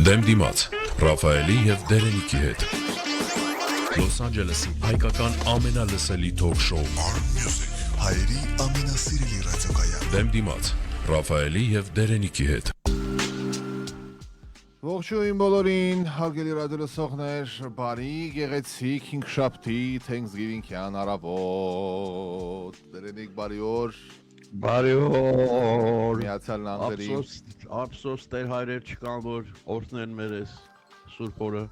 Դեմ դիմաց Ռաֆայելի և Դերենիկի հետ Լոս Անջելեսի հայկական ամենալսելի թոք շոու R-Music հայերի ամենասիրելի ռադիոկայան Դեմ դիմաց Ռաֆայելի և Դերենիկի հետ Ողջույն բոլորին, հարգելի ռադիոլսողներ, բարի, գեղեցիկ, հինգշաբթի, Thanksgiving-յան առավոտ, Դերենիկ բարի օր, Բարի օր, Միացյալ Նահանգների, ափսոս տեր հայրեր չկան, որ օրհնեն մեր այս սուրբ օրը։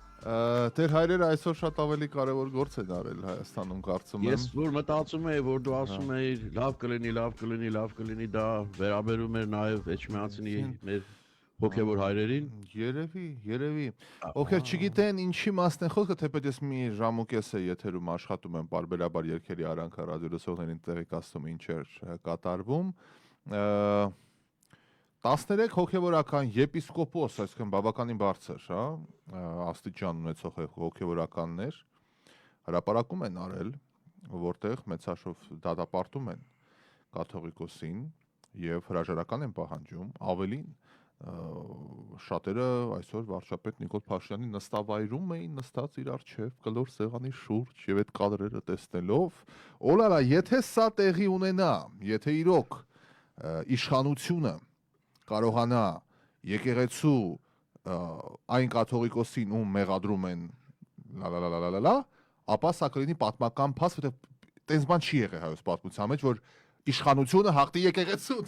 Տեր հայրերը այսօր շատ ավելի կարևոր գործ են արել Հայաստանում, կարծում եմ։ Ես որ մտածում եի, որ դու ասում էիր լավ կլինի, դա վերաբերում էր նաև Էջմիածնի մեր հոգևոր հայրերին։ Երևի, ովքեր չգիտեն ինչի մասն է խոսքը, թեպետ ես մի ժամ ու կես է եթերում աշխատում եմ պարբերաբար երգերի արանքը ռադիոլսողներին տեղեկացնում ինչ էր կատարվում, 13 հոգևորական եպիսկոպոս, այսինքն բավականին բարձր, աստիճան ունեցող հոգևորականներ հրապարակում են արել, որտեղ մեծաշով դատապարտում են կաթողիկոսին եւ հրաժարական են պահանջում, ավելին շատերը այսօր վարչապետ Նիկոլ Փաշինյանի նստավայրում էին նստած իր առջև կլոր սեղանի շուրջ եւ այդ կադրերը տեսնելով, օլալա, եթե սա տեղի ունենա, եթե իրոք իշխանությունը կարողանա եկեղեցու այն կաթողիկոսին ում մեղադրում են լա, ապա սա կլինի պատմական փաստ, որտեղ տենց բան չի եղել հայոց պատմության մեջ, որ իշխանությունը հաղթի եկեղեցուն։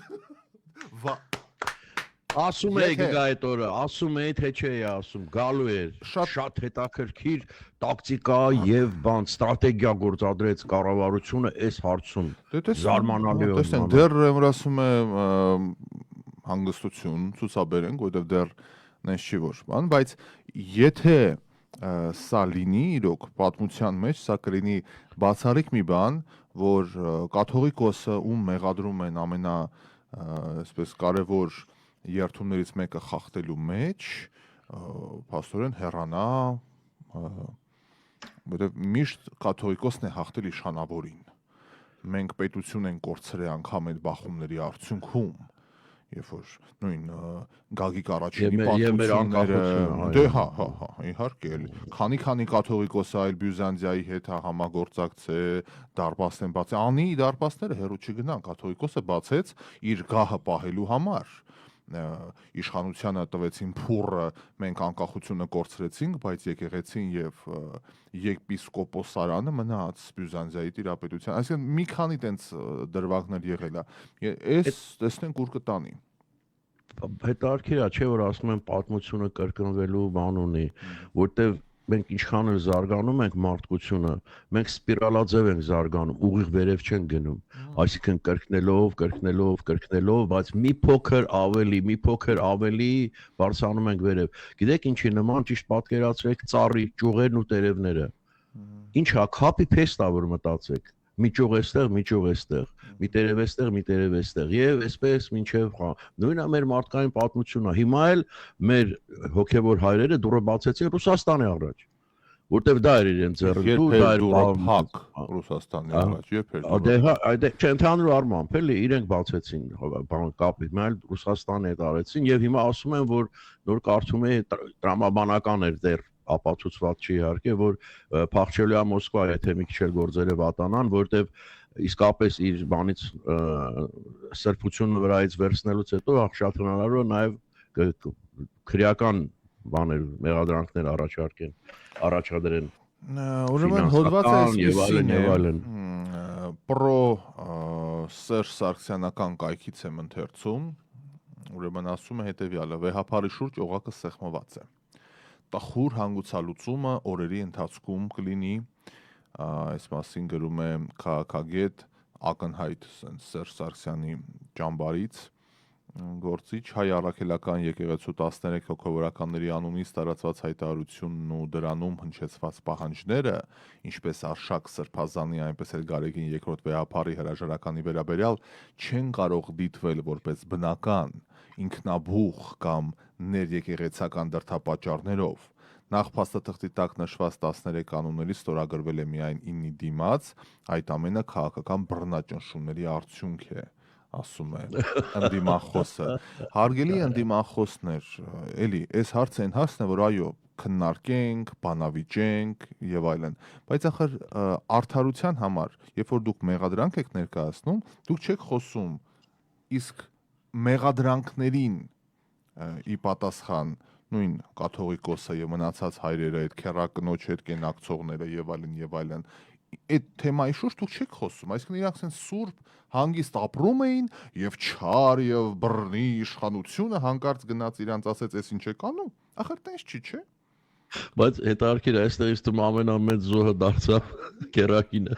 Ասում էի գա այդ օրը, ասում էի թե չէի ասում, գալու էր, շատ հետաքրքիր տակտիկա եւ բան, ստրատեգիա գործադրեց կառավարությունը այս հարցում։ Զարմանալի է։ Տեսեք, դեռ որ ասում է հանգստություն ցուցաբերենք, որովհետեւ դեռ նենց չի որ բան, բայց եթե սա լինի իրոք պատմության մեջ, սա կլինի բացառիկ մի բան, որ կաթողիկոսը ում մեղադրում են ամենա այսպես կարևոր երթումներից մեկը խախտելու մեջ, փաստորեն հեռանա, որտեղ միշտ կաթողիկոսն է հաղթել իշխանավորին։ Մենք պետություն ենք կորցրել անգամ այդ բախումների արդյունքում, երբ որ նույն Գագիկ առաջինի պատմությունները, իհարկե, քանի կաթողիկոսը այլ Բյուզանդիայի հետ համագործակցել, դարպաս են բացել, անի դարպասները հեռու չգնան, կաթողիկոսը բացեց իր գահը պահելու համար։ Իշխանությանը տվեցին փուռը, մենք անկախությունը կորցրեցինք, բայց եկեղեցին եւ եպիսկոպոսարանը մնաց Բյուզանդիայի տիրապետության։ Այսինքն մի քանի տենց դրվագներ եղել է։ Այս տեսնենք ուր կտանի։ Հետարքիրա չէ որ ասում են պատմությունը կրկնվելու բան ունի, որտեվ մենք ինչքան էլ զարգանում ենք մարդկությունը, մենք սպիրալաձև ենք զարգանում, ուղիղ վերև չենք գնում, այսինքն կրկնելով, բայց մի փոքր ավելի բարձրանում ենք վերև։ Գիտեք ինչի նման ճիշտ պատկերացրեք ծառի ճյուղերն ու տերևները։ Ինչա copy paste ա որ մտածեք։ Մի ճյուղ էստեղ, մի տերև էստեղ, եւ այսպես մինչեւ նույնն է մեր մարդկային պատմությունը։ Հիմա էլ մեր հոգեվոր հայրերը դուրը բացեցին Ռուսաստանի առաջ, որտեվ դա էր իրենց ձեռքերում, դա էր փակ Ռուսաստանի առաջ, չէ, ընդհանուր առմամբ էլի իրենք բացեցին բան կապի, մայլ Ռուսաստանի հետ արեցին եւ հիմա ասում են որ նոր կարծում է տրամաբանական էր դեռ ապացուցված չի իհարկե, որ փախչելու է Մոսկվա, եթե մի քիչ էլ գործերը վատանան, որտեվ իսկապես իր բանից սրբությունը վրայից վերցնելուց հետո շատ հնարավոր է նաև քրեական բաներ, մեղադրանքներ առաջադրեն։ Ուրեմն հոդվածը այսպեսին եւ այլն։ Պրո Սերժ Սարգսյանական կայքից եմ ընթերցում, ուրեմն ասում է հետեւյալը. վեհապարի շուրջ օղակը սեղմված է։ Տխուր հանգուցալուծումը օրերի ընթացքում կլինի, այս մասին գրում է քաղաքագետ ակնհայտ Սերժ Սարգսյանի ճամբարից գործիչ հայ առաքելական եկեղեցու 13 հոգևորականների անունից տարածված հայտարարությունն ու դրանում հնչեցված պահանջները, ինչպես Արշակ Սրբազանի, այնպես էլ Գարեգին II վեհապարի հրաժարականի վերաբերյալ չեն կարող դիտվել որպես բնական, ինքնաբուխ կամ ներեկեղեցական դրդապատճառներով։ Նախ փաստաթղթի տակ նշված 13 կանոններից ստորագրվել է միայն 9-ի դիմաց, այդ ամենը քաղաքական բռնաճնշումների արդյունք է, ասում է ընդդիմախոսը։ Հարգելի ընդդիմախոսներ, էլի, այս հարցը այն հարցն է, որ այո, քննարկենք, բանավիճենք եւ այլն, բայց ախր արդարության համար, երբ որ դուք մեղադրանք եք ներկայացնում, դուք չեք խոսում իսկ մեղադրանքներին ի պատասխան նույն կաթողիկոսը եւ մնացած հայրերը, այդ քերակնոջ հետ կենակցողները եւ այլն, այդ թեմայի շուրջ դուք չեք խոսում, այսինքն իրանք ասեն սուրբ հանգիստ ապրում էին եւ չար եւ բռնի իշխանությունը հանկարծ գնաց իրանց ասեց, «Էս ինչ եք անում»։ Ախր տես չի, չէ՞։ Բայց հետարքիր այստեղից դու ամենամեծ զոհը դարձավ կերակինը։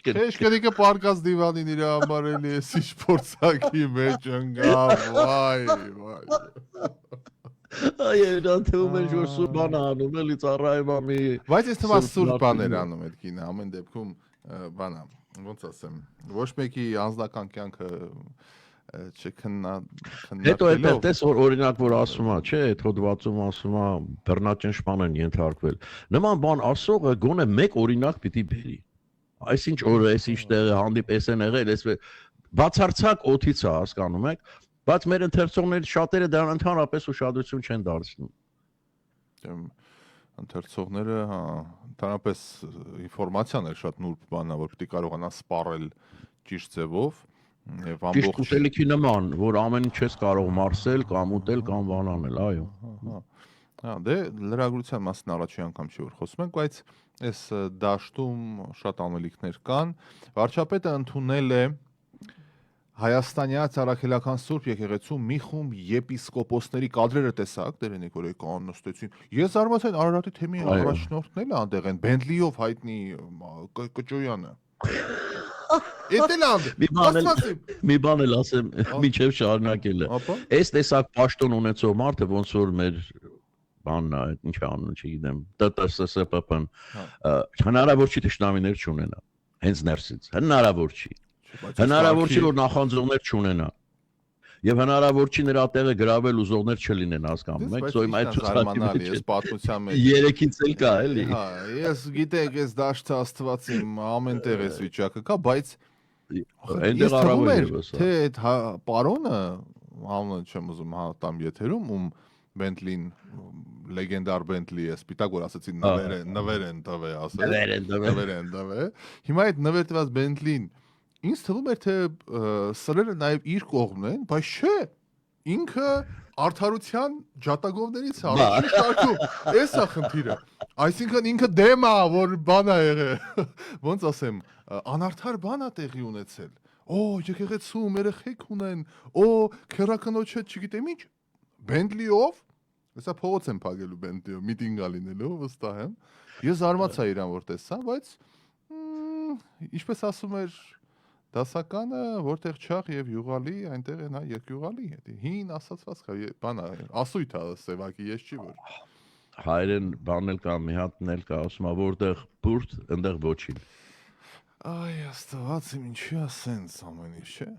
Քեշկերիկը պարկած դիվանին իր համար էլի էս ինչ փորձակի մեջ ընկավ, վայ։ Այո, դա թվում է որ սուրբ բան անում, էլի ծառայում ամի։ Բայց ես թվում է սուրբ բաներ անում այդ կինը, ամեն դեպքում բանա, ոնց ասեմ, ոչ մեկի անձնական կյանքը Հետո այդտեղ տես օրինակ որ ասում է, չէ, այդ հոդվածում ասում է բռնաճնշման են ենթարկվել։ Նման բան ասողը գոնե մեկ օրինակ պիտի բերի։ Այսինչ օրը, այսինչ տեղը հանդիպես են եղել, այս բացարձակ օթից է հասկանում եք, բայց մեր ընթերցողների շատերը դրան ընդհանրապես ուշադրություն չեն դարձնում։ Ընթերցողները, հա, ընդհանրապես ինֆորմացիան է շատ նուրբ բան է, որ պիտի կարողանա սպառել ճիշտ ձևով եւ ամբողջ ճիշտ ուտելիքի նման, որ ամեն ինչ չես կարող մարսել կամ ուտել կամ բանանել, այո։ Հա, դե լրագրության մասին առաջի անգամ չի որ խոսում ենք, բայց այս դաշտում շատ անելիքներ կան։ Վարչապետը ընդունել է Հայաստանյաց Արաքելական Սուրբ եկեղեցու մի խումբ եպիսկոպոսների կադրերը տեսակ, դերենիք որ եկան նստեցին։ Ես զարմացա Արարատի թեմի առաջնորդն էլ անդեղ են Բենտլիով հայտնի Կճոյանը։ Մի բան էլ ասեմ, միջև շարունակելը։ Այս տեսակ պաշտոն ունեցող մարդը ոնց որ մեր բանն է, ինչ անունը չգիտեմ, ՏՏՍՍՊՊ-ն հնարավոր չի թշնամիներ չունենա։ Հենց ներսից, հնարավոր չի։ Հնարավոր չի որ նախանձողներ չունենա։ Եվ հնարավոր չի նրա տեղը գրավել ուզողներ չլինեն, հասկանում եք, սո իմ այդ ցուցակի ես պատմության մեջ 3-ից էլ կա, էլի։ Հա, ես գիտեք, ես դաշտը Աստված իմ ամեն տեղ էս վիճակը կա, բայց այնտեղ առավել եւս։ Թե այդ պարոնը, համը չեմ ուզում հատամ եթերում, ում Bentley-ն լեգենդար Bentley է, սպիտակ որ ասեցին նվեր են տվե, ասել։ Նվեր են տվե։ Հիմա այդ նվեր տված Bentley-ն ինձ թվում էր թե սրերը նաև իր կողմն են, բայց չէ, ինքը արդարության ջատագովներից է առաջին շարքում, էս է խնդիրը, այսինքն ինքը դեմ է, որ բան է եղել, ոնց ասեմ, անարդար բան է տեղի ունեցել, եկեղեցում երեխեք ունեն, քերակնոջ հետ չգիտեմ ինչ, Bentley-ով, հեսա փողոց եմ փակելու Bentley-ով, միտինգ ա լինելու, վստահ եմ, ես զարմացա իրան որ տեսա, բայց ինչպես ասում էր դասականը, որտեղ չաղ եւ յուղալի, այնտեղ է նա երկյուղալի, հին ասացված կա, բանա, ասույթ է սևակի, ես չի որ։ Հայերեն բանն էլ կա, մի հատն էլ կա, ասում է որտեղ բուրդ, այնտեղ ոչինչ։ Այ Աստված իմ ինչի ասենց ամեն ինչ, չէ։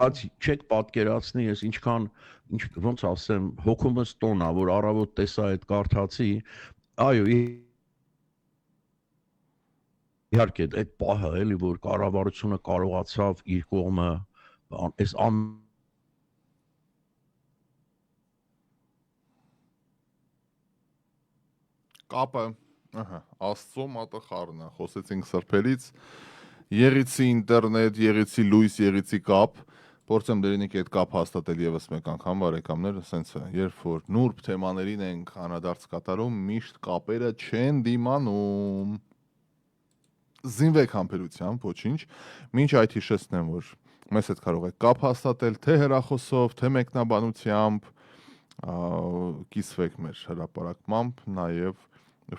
Բայց չեք պատկերացնի, ես ինչքան ոնց ասեմ, հոգումս տոն է, որ առավոտ տեսա այդ կարդացի, այո, իհարկե այդ պահը էլի որ կառավարությունը կարողացավ իր կողմը այս կապը, Աստծո մատախառն է, խոսեցինք սրբերից, եղիցի ինտերնետ, եղիցի լույս, եղիցի կապ, փորձեմ դերինիք այդ կապ հաստատել եւս մեկ անգամ բարեկամներ, ասենց է, երբ որ նուրբ թեմաներին ենք անդրադարձ կատարում, միշտ կապերը չեն դիմանում։ Զինվեք համբերությամբ, ոչինչ, մինչ այդ հիշեցնեմ, որ մեզ հետ կարող եք կապ հաստատել, թե հեռախոսով, թե մեկնաբանությամբ, կիսվեք մեր հրապարակմամբ, նաև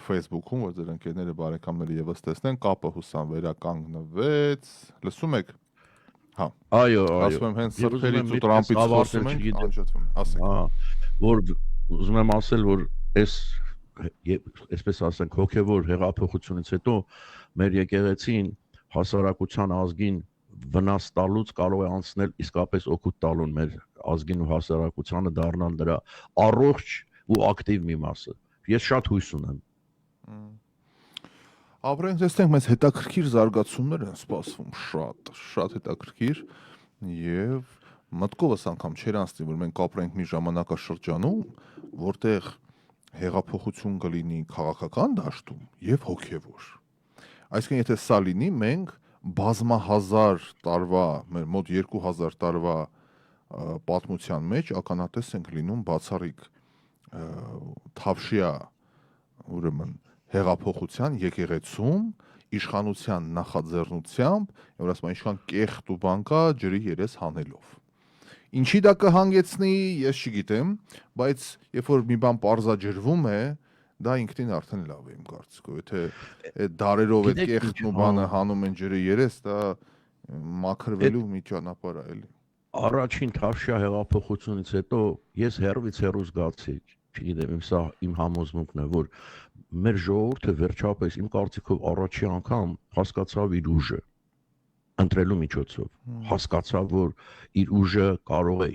Facebook-ում, որ ձեր ընկերները բարեկամները եւս տեսնեն, կապը հուսամ վերականգնվեց, լսում եք։ Հա։ Այո, ասում եմ հենց սրբերից ու Տրամպից խոսում ենք, անջատվում, ասեք։ Որ ուզում եմ ասել, որ այսպես ասենք հոգևոր հեղափոխությունից հետո մեր եկեղեցին հասարակության ազգին վնաս տալուց կարող է անցնել իսկապես օգուտ տալուն մեր ազգին ու հասարակությանը դառնալ դրա առողջ ու ակտիվ մի մասը։ Ես շատ հույս ունեմ։ Ապրենք տեսնենք մեզ հետաքրքիր զարգացումներ են սպասվում, շատ հետաքրքիր։ Եվ մտքովս անգամ չեր անցնի, որ մենք ապրենք մի ժամանակաշրջանում, որտեղ հեղափոխություն կլինի քաղաքական դաշտում եւ հոգեվոր։ Այսինքն եթե սա լինի, մենք բազմահազար տարվա, մեր մոտ 2000 տարվա պատմության մեջ ականատես ենք լինում բացառիկ թավշյա ուրեմն հեղափոխության եկեղեցում իշխանության նախաձեռնությամբ, եւ ասում են ինչքան կեղտ ու բան կա ջրի երես հանելով։ Ինչի դա կհանգեցնի, ես չգիտեմ, բայց երբ որ մի բան պարզաջրվում է, դա ինքնին արդեն լավ է իմ կարծիքով։ Եթե այդ դարերով այդ կեղտն ու բանը հանում են ջրի երես, դա մաքրվելու մի ճանապարհ է, էլի։ Առաջին թավշյա հեղափոխությունից հետո ես հերվից հեռու զգացի, չգիտեմ, սա իմ համոզմունքն է, որ մեր ժողովուրդը վերջապես իմ կարծիքով առաջի անգամ հասկացավ իր ուժը ընտրելու միջոցով, հասկացավ, որ իր ուժը կարող է,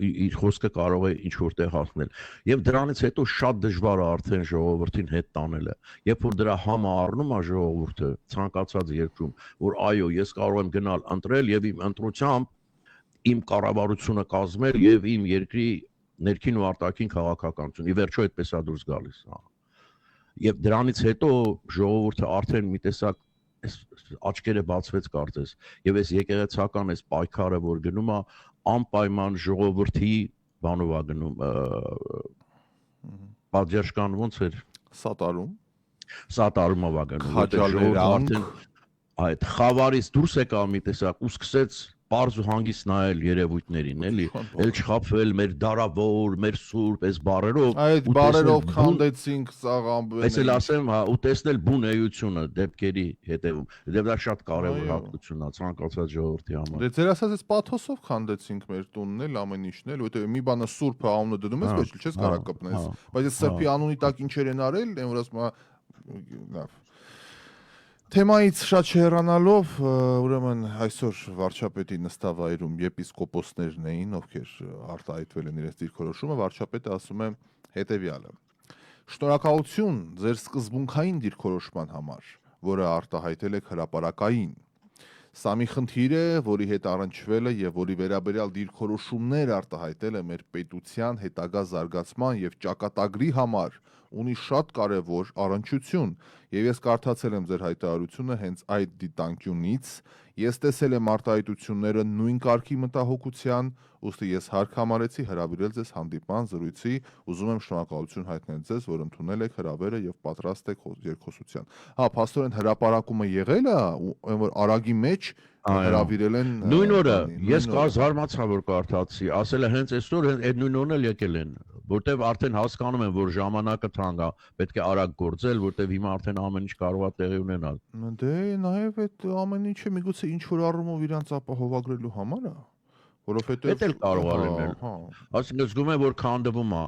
իր խոսքը կարող է ինչ որտեղ հասնել։ Եվ դրանից հետո շատ դժվար է արդեն ժողովրդին հետ տանելը։ Երբ որ դրա համը առնում է ժողովուրդը ցանկացած երկրում, որ այո, ես կարող եմ գնալ ընտրել եւ իմ ընտրությամբ իմ կառավարությունը կազմել եւ իմ երկրի ներքին ու արտաքին քաղաքականություն։ Ի վերջո այդպես է դուրս գալիս։ Եվ դրանից հետո ժողովուրդը արդեն մի տեսակ աչքերը բացվեց կարծես եւ այս եկեղեցական այս պայքարը որ գնում է անպայման ժողովրդի բանով է գնում պատժական ոնց էր սատարումով է գնում քաջալերանք այդ խավարից դուրս եկավ մի տեսակ ու սկսեց Պարզ ու հանգիստ նայել երևույթներին, էլի, էլ չխաբվել մեր դարավոր, մեր սուրբ, այս բառերով, այդ բառերով քանդեցինք սաղամբեն։ Ես էլ ասեմ, հա, ու տեսնել բուն էությունը դեպքերի հետևում։ Դե դա շատ կարևոր հատկությունն է ցանկացած ժողովրդի համար։ Դե ձեր ասած այս պաթոսով քանդեցինք մեր տունն էլ ամեն ինչն էլ, որտեղ մի բանը սուրբը անունը դնում ես, ոչ չես կարող կպնես։ Բայց այս սրբի անունի տակ ինչեր են արել, այն որ ասում լավ Թեմայից շատ չհեռանալով, ուրեմն այսօր վարչապետի նստավայրում եպիսկոպոսներն էին, ովքեր արտահայտվել են իրենց դիրքորոշումը, վարչապետը ասում է հետևյալը. Շնորհակալություն ձեր սկզբունքային դիրքորոշման համար, որը արտահայտել եք հրապարակային։ Սա մի խնդիր է, որի հետ առնչվելը եւ որի վերաբերյալ դիրքորոշումներ արտահայտելը մեր պետության հետագա զարգացման եւ ճակատագրի համար ունի շատ կարևոր առնչություն եւ ես կարդացել եմ ձեր հայտարարությունը հենց այդ դիտանկյունից ես տեսել եմ արտահայտությունները նույն կարգի մտահոգության ուստի ես հարկ համարեցի հրավիրել ձեզ հանդիպման զրույցի ուզում եմ շնորհակալություն հայտնել ձեզ որ ընդունել եք հրավերը եւ պատրաստ եք երկխոսության հա փաստորեն հրապարակումը եղել է այն որ արագի մեջ հրավիրել են նույն օրը ես զարմացա որ կարդացի ասել է հենց այսօր այդ նույն օրն էլ եկել են որտեվ արդեն հասկանում են որ ժամանակը թանկ է պետք է արագ գործել որտեվ հիմա արդեն ամեն ինչ կարող է տեղի ունենալ դե նաեւ այդ ամեն ինչը միգուցե ինչ որ առումով իրանց ապահովագրելու համար է որովհետեւ դա էլ կարող է լինել ասենք զգում եմ որ քանդվում է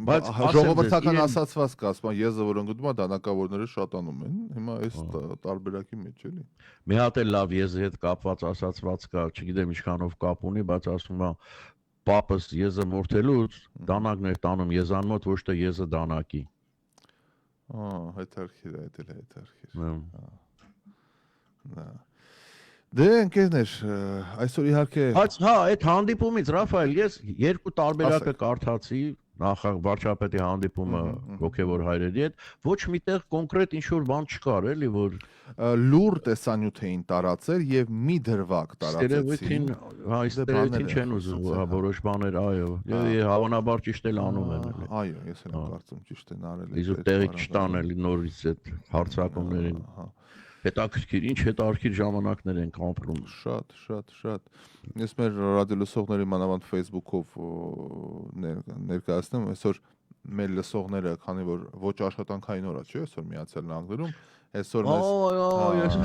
բայց ժողովրդական ասացված կա ասում եզը որ ընկնում է դանակավորները շատանում են հիմա այս տարբերակի մեջ էլի մի հատ էլ լավ եզի հետ կապված ասացված կա չգիտեմ ինչքանով կապ ունի բայց ասում է Պապս եզը մորթելուց դանակն էր տանում եզան մոտ ոչ թե եզը դանակի հետարքիր դե ընկերներ այսօր իհարկե բայց հա այդ հանդիպումից Ռաֆայել ես երկու տարբերակը կարդացի նախ վարչապետի հանդիպումը ոգևոր հայրերի հետ ոչ միտեղ կոնկրետ ինչ որ բան չկար էլի որ լուր տեսանյութ էին տարածել եւ մի դրվագ տարածեցին հա այստեղին չեն ուզում որոշ բաներ այո եւ հավանաբար ճիշտ էլ անում են էլի այո ես էլ կարծում ճիշտ են արել իսկ տեղի չտան էլի նորից այդ հարցակումներին հետաքրքիր ինչ հետաքրքիր ժամանակներ են կապրում շատ ես մեր ռադիոլսողների մանավանդ Facebook-ով ներկայացնում այսօր մեր լսողները քանի որ ոչ աշխատանքային օր է չէ այսօր Միացյալ Նահանգներում այսօր մեզ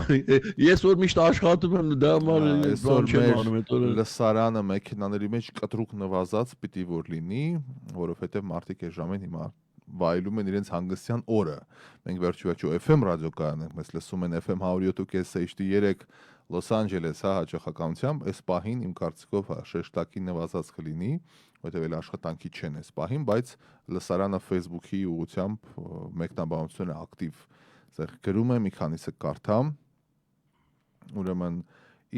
ես որ միշտ աշխատում եմ դա համար այսօր մեր լսարանը մեքենաների մեջ կտրուկ նվազած պիտի որ լինի որովհետև մարդիկ այս ժամին հիմա վայելում են իրենց հանգստյան օրը։ Մենք վերջիվերջո FM ռադիոկայան ենք, մեզ լսում են FM 107.5 HD3 Լոս Անջելես, հա, հաճախականությամբ, այս պահին իմ կարծիքով շեշտակի նվազած կլինի, որտեղ էլ աշխատանքի չեն այս պահին, բայց լսարանը Facebook-ի ուղղությամբ մեկնաբանությունը ակտիվ ձեր գրում է մի քանիսը կարդամ։ Ուրեմն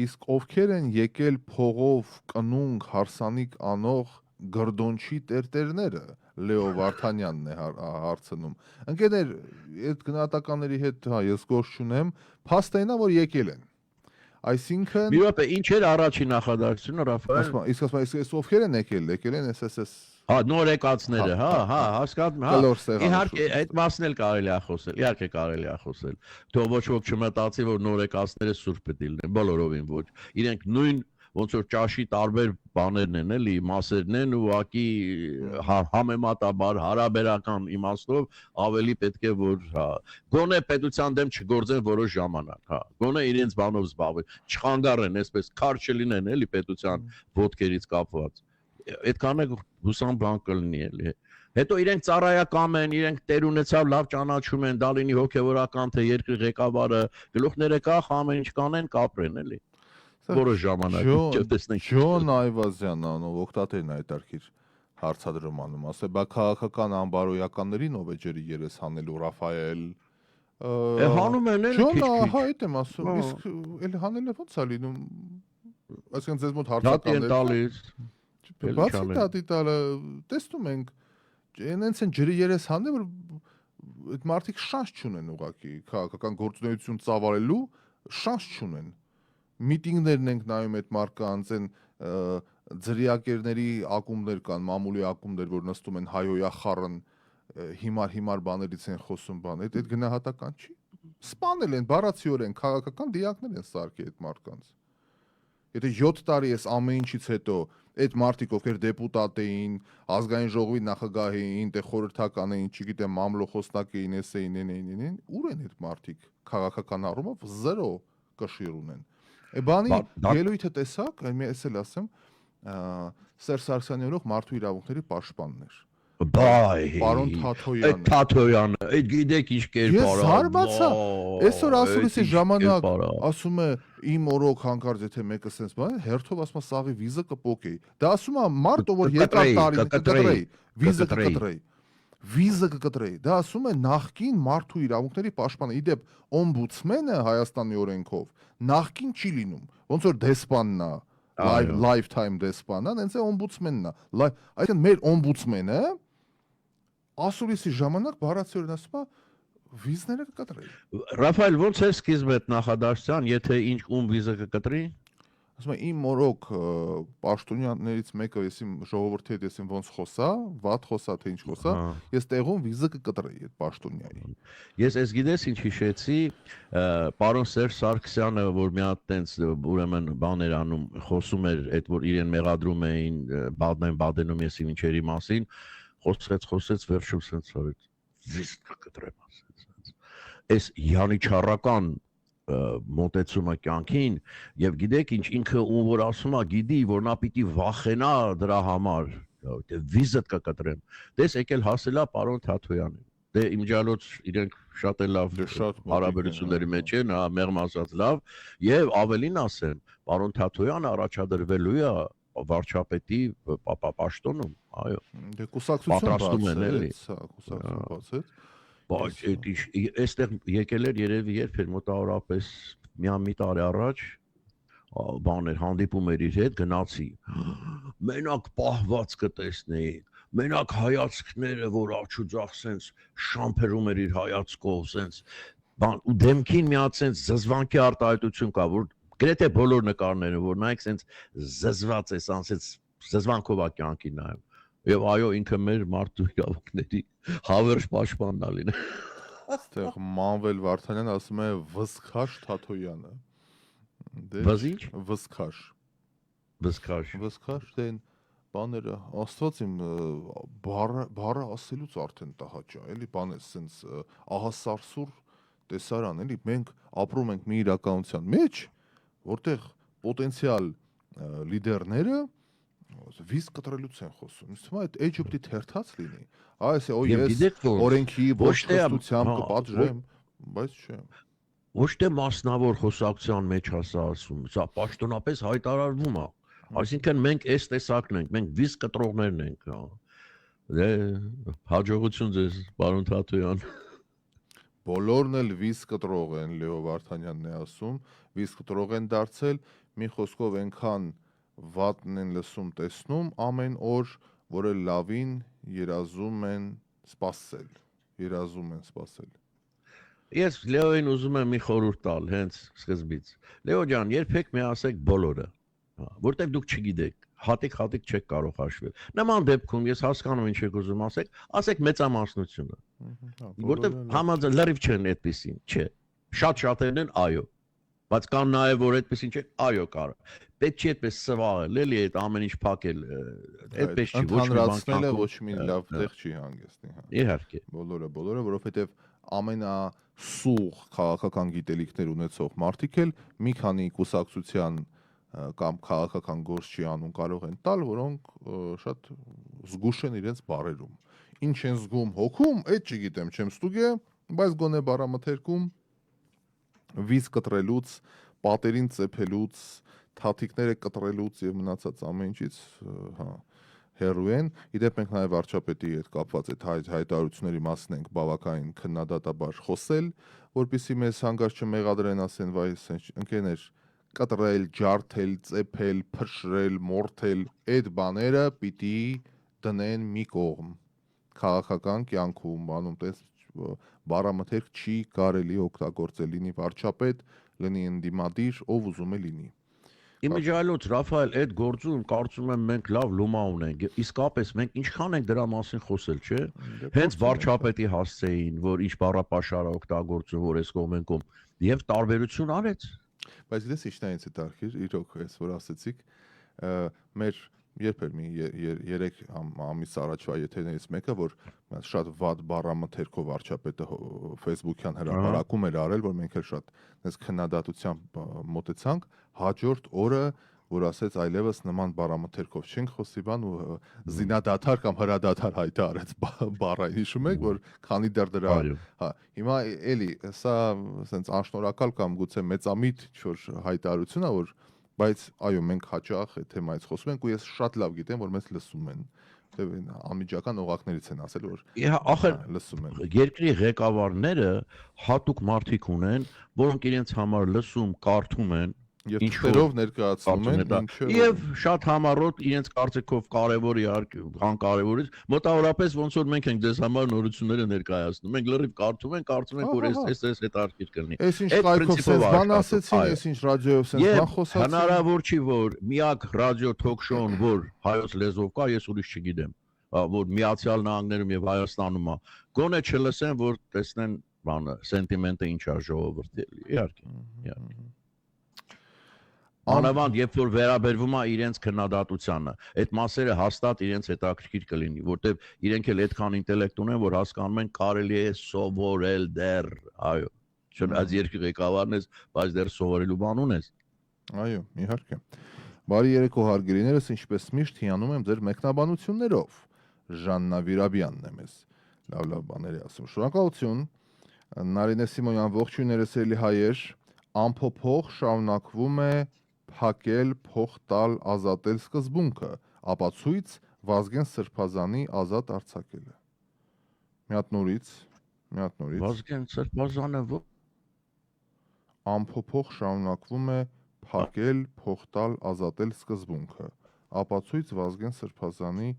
իսկ ովքեր են եկել փողով կնունկ հարսանիք անող գրդոնչի տերտերները Լեո Վարդանյանն է հարցնում։ Ընկերներ, այդ գնահատականների հետ հա ես գործ չունեմ, փաստայինա որ եկել են։ Այսինքն Մի րոպե, ինչ էր առաջին նախադասությունը, Ռաֆայել։ իսկ ովքեր են եկել են SSS Հա, նորեկացները, հասկանում եմ, կլոր սեղան։ Իհարկե, այդ մասն էլ կարելի է խոսել, իհարկե կարելի է խոսել։ Թող ոչ ոք չմտածի, որ նորեկացները սուրբ պետք է լինեն, բոլորովին ոչ։ Իրենք նույն ոնց որ ճաշի տարբեր բաներն են, էլի, մասերն են, ուղղակի համեմատաբար հարաբերական իմաստով ավելի պետք է որ, հա, գոնե պետության դեմ չգործեն որոշ ժամանակ, հա, գոնե իրենց բանով զբաղվեն, չխանգարեն, այսպես քար չլինեն, էլի, պետության ոտքերից կապված։ Այդքանը հուսամ բան կլինի էլի։ Հետո իրենք ծառայական են, իրենք տեր ունեցավ, լավ ճանաչում են, դա լինի հոգևորական թե երկրի ղեկավարը, գլուխները կախ ամեն ինչ կանեն, կապրեն էլի։ Որոշ ժամանակ չտեսնենք։ Ջոն Այվազյան անով օկտատերն այդ արքիր հարցադրումանում, ասե բա քաղաքական անբարոյականներին ով է ջերի երես հանելու Ռաֆայել։ Հանում են էլի Ջոն, հա, այդ եմ ասում, իսկ էլ հանելը ո՞նց է լինում։ Այսինքն ձեզ մոտ հարցականներ։ Բացի դատի տալը տեսնում ենք այնց են ջրի երես հանել որ այդ մարդիկ շանս չունեն ուղղակի քաղաքական գործունեություն ծավալելու շանս չունեն միտինգներն ենք նայում այդ մարկանց են ձրիակերների ակումբներ կան մամուլի ակումբներ որ նստում են հայոյա խառն հիմար բաներից են խոսում բան այդ գնահատական չի սպանել են բառացիորեն քաղաքական դիակներ են սարքի այդ մարկանց եթե 7 տարի էս ամեն ինչից հետո այդ մարդիկ ովքեր դեպուտատ էին, ազգային ժողովի նախագահ էին, տե խորհրդական էին, չգիտեմ, մամլո խոսնակ էին, էին, ուր են այդ մարդիկ քաղաքական առումով 0 կշիռ ունեն։ Է բանի ելույթը տեսակ, ես էլ ասեմ, Սերժ Սարգսյանի օրոք մարդու իրավունքների պաշտպանն էր։ Բայ Պարոն Թաթոյանը։ Այդ Թաթոյանը, այդ գիտեք ինչ կերպար։ Ես զարմացա։ Այսօր ասուլիսի ժամանակ ասում է իմ օրոք հանկարծ եթե մեկը sense բան, հերթով ասում է սաղի վիզը կփոկեի։ Դա ասում է մարդ ով որ երկար տարի կկտրեի, վիզը կկտրեի։ Վիզը կկտրեի։ Դա ասում է նախկին մարդու իրավունքների պաշտպանը։ Իդեպ օմբուդսմենը Հայաստանի օրենքով նախկին չի լինում։ Ոնց որ դեսպանն է, lifetime դեսպանն, այնց է օմբուդսմենն է։ Այսինքն մեր օմբուդսմենը ասուլիսի ժամանակ բառացիորեն ասում է վիզները կկտրեի։ Ռաֆայել, ո՞նց է սկիզբը այդ նախադասության, եթե ինչ ում վիզը կկտրի։ Ասում եմ իմ օրոք պաշտոնյաներից մեկը ես իմ ժողովրդի հետ ես իմ ոնց խոսա, վատ խոսա թե ինչ խոսա, ես տեղում վիզը կկտրեի այդ պաշտոնյայի։ Ես ես գիտես ինչ հիշեցի, պարոն Սերժ Սարգսյանը, որ մի հատ տենց ուրեմն բաներ անում, խոսում էր այդ որ իրեն մեղադրում էին Բադենում եսի ինչերի մասին, խոսեց վերջում սենց արեց վիզ կկտրեմ ասեց։ Այս յանիչառական մոտեցումը կյանքին եւ գիտեք ինչ ինքը ում որ ասում է գիտի որ նա պիտի վախենա դրա համար դե վիզը կկտրեմ դες եկել հասելա պարոն Թաթոյանին դե իմջալոց իրենք շատ էլ լավ հարաբերությունների մեջ են հա մեղմ ասած լավ եւ ավելին ասեմ պարոն Թաթոյանը առաջադրվելու է վարչապետի պաշտոնում այո դե կուսակցություն բացեց Բայց այստեղ եկել էր երևի երբ էր մոտավորապես մի տարի առաջ բաներ հանդիպում էր իր հետ գնացի մենակ պահված կտեսնեի մենակ հայացքները որ աչուձախ սենց շամփերում էր իր հայացքով սենց բան ու դեմքին մի հատ սենց զզվանքի արտահայտություն կա որ գրեթե բոլոր նկարները որ նայեք սենց զզված է սենց զզվանքով է կյանքին նայում Եվ այո ինքը մեր մարդու իրավունքների հավերժ պաշտպանն է լինել։ Այստեղ Մանվել Վարդանյանը ասում է Վզքաշ Թաթոյանը։ Վզինչ։ Վզքաշ դեն բաները Աստված իմ բառը ասելուց արդեն տահաճա, էլի բան է սենց ահասարսուր տեսարան, էլի մենք ապրում ենք մի իրականության մեջ, որտեղ պոտենցիալ լիդերները վիզ կտրելուց են խոսում։ Իսկ այդ Էջիպտի թերթած լինի։ Այս է ես օրենքի ոչնչությամբ կպատժեմ, բայց չէ։ Ոչ թե մասնավոր խոսակցության մեջ հասա ասում, սա պաշտոնապես հայտարարվում է։ Այսինքն մենք այս տեսակն ենք, մենք վիզ կտրողներն ենք, հա։ Դե հաջողություն ձեզ, պարոն Թաթոյան։ Բոլորն էլ վիզ կտրող են, Լեո Վարդանյանն է ասում, վիզ կտրող են դարձել, մի խոսքով այնքան վատն են լսում տեսնում ամեն օր, որ էլ լավին երազում են սպասել։ Ես Լեոին ուզում եմ մի խորհուրդ տալ հենց սկզբից։ Լեո ջան, երբեք մի ասեք բոլորը, որտեղ դուք չգիտեք, հատիկ չեք կարող հաշվել։ Նման դեպքում ես հասկանում ինչ եք ուզում ասեք մեծամասնությունը։ Որտեղ համաձայն լրիվ չեն այդպեսին, չէ։ Շատերն են այո։ Բայց կան նաև որ այդպեսին չէ, այո կարող։ Պետք չի այդպես սվաղել, էլի այդ ամեն ինչ փակել, այդպես չի, ոչ մի բան ընդհանրացնելը ոչ մի լավ տեղ չի հանգեցնի, հա։ Իհարկե։ Բոլորը, որովհետև ամենասուղ քաղաքական գիտելիքներ ունեցող մարդիկ էլ մի քանի կուսակցության կամ քաղաքական գործ չի անում կարող են տալ, որոնք շատ զգուշ են իրենց բարերում։ Ինչ են զգում հոգում, այդ չգիտեմ, չեմ ստուգե, բայց գոնե բառամթերքում վիզ կտրելուց, պատերին ծեփելուց, թաթիկները կտրելուց եւ մնացած ամեն ինչից, հա, հեռու են։ Իդեպ մենք նաև վարչապետի հետ կապված այդ հայտարարությունների մասին ենք բավականին քննադատաբար խոսել, որpիսի մեզ հանգարց չմեղադրեն, ասեն, վայ, ընկերներ, կտրել, ջարդել, ծեփել, փշրել, մորթել, այդ բաները պիտի դնեն մի կողմ։ Քաղաքական կյանքում, բանում տես բառամթերք չի կարելի օգտագործել, լինի վարչապետ, լինի ընդդիմադիր, ով ուզում է լինի։ Իմիջիալոց Ռաֆայել, այդ գործում կարծում եմ մենք լավ լումա ունենք։ Իսկապես մենք ինչքան ենք դրա մասին խոսել, չէ՞։ Հենց վարչապետի հասցեին, որ ինչ բառապաշար օգտագործում, որ այս կողմենքում եւ տարբերություն արեց։ Բայց դες ինչն է ինձ հետաքրքիր, իրոք էս որ ասեցիք, մեր երբեր մի 3 ամիս առաջվա եթերներից մեկը, որ շատ վատ բառամթերքով վարչապետը Facebook-յան հրապարակում էր արել, որ մենք էլ շատ այս քննադատությամբ մոտեցանք, հաջորդ օրը, որ ասեց այլևս նման բառամթերքով չենք խոսի բան ու զինադադար կամ հրադադար հայտարարեց բառը, հիշում եք, որ քանի դեռ դրա, հա, հիմա էլի սա ասենց անշնորհակալ կամ գուցե մեծամիտ ինչ-որ հայտարարություն է, որ բայց այո, մենք հաճախ այդ թեմայից խոսում ենք ու ես շատ լավ գիտեմ, որ մեզ լսում են։ Անմիջական օղակներից են ասել, որ ախր լսում են։ Երկրի ղեկավարները հատուկ մարդիկ ունեն, որոնք իրենց համար լսում, կարդում են, Եվ թերով ներկայացնում են, եւ շատ համառոտ իրենց կարծիքով կարեւոր անկարևորից մոտավորապես ոնց որ մենք ենք դες համար նորությունները ներկայացնում։ Մենք լրիվ կարդում ենք, կարծում ենք, որ այս հետաքրքիր կլինի։ Այս ինչ կայքով sense բան ասեցին, այս ինչ ռադիոյով sense բան խոսացին։ Հնարավոր չի, որ միակ ռադիո թոք-շոուն, որ հայոց լեզվով կա, ես ուրիշ չգիտեմ, որ Միացյալ Նահանգներում եւ Հայաստանում է։ Գոնե չլսեն, որ տեսնեն բանը, սենտիմենտը ինչ է ժողովրդի։ Իհարկե։ Անավանդ, երբ որ վերաբերվում է իրենց քննադատությանը, այդ մասերը հաստատ իրենց հետաքրքիր կլինի, որտեվ իրենք էլ այդքան ինտելեկտ ունեն, որ հասկանում են կարելի է սովորել դեռ, այո, չէ՞ այս երկրի ղեկավարն ես, բայց դեռ սովորելու բան ունես։ Այո, իհարկե։ Բարի երեկո հարգելիներս, ինչպես միշտ հիանում եմ ձեր մեկնաբանություններով։ Ժաննա Վիրաբյանն է մեզ լավ բաներ ասում։ Շնորհակալություն։ Նարինե Սիմոնյան, ողջույններս էլի հայեր, ամփոփող շարունակվում է փակել, փող տալ, ազատել սկզբունքը, ապացույց Վազգեն Սրբազանի ազատ արձակելը։ Մի հատ նորից։ Վազգեն Սրբազանը ամփոփող շարունակվում է փակել, փող տալ, ազատել սկզբունքը, ապացույց Վազգեն Սրբազանի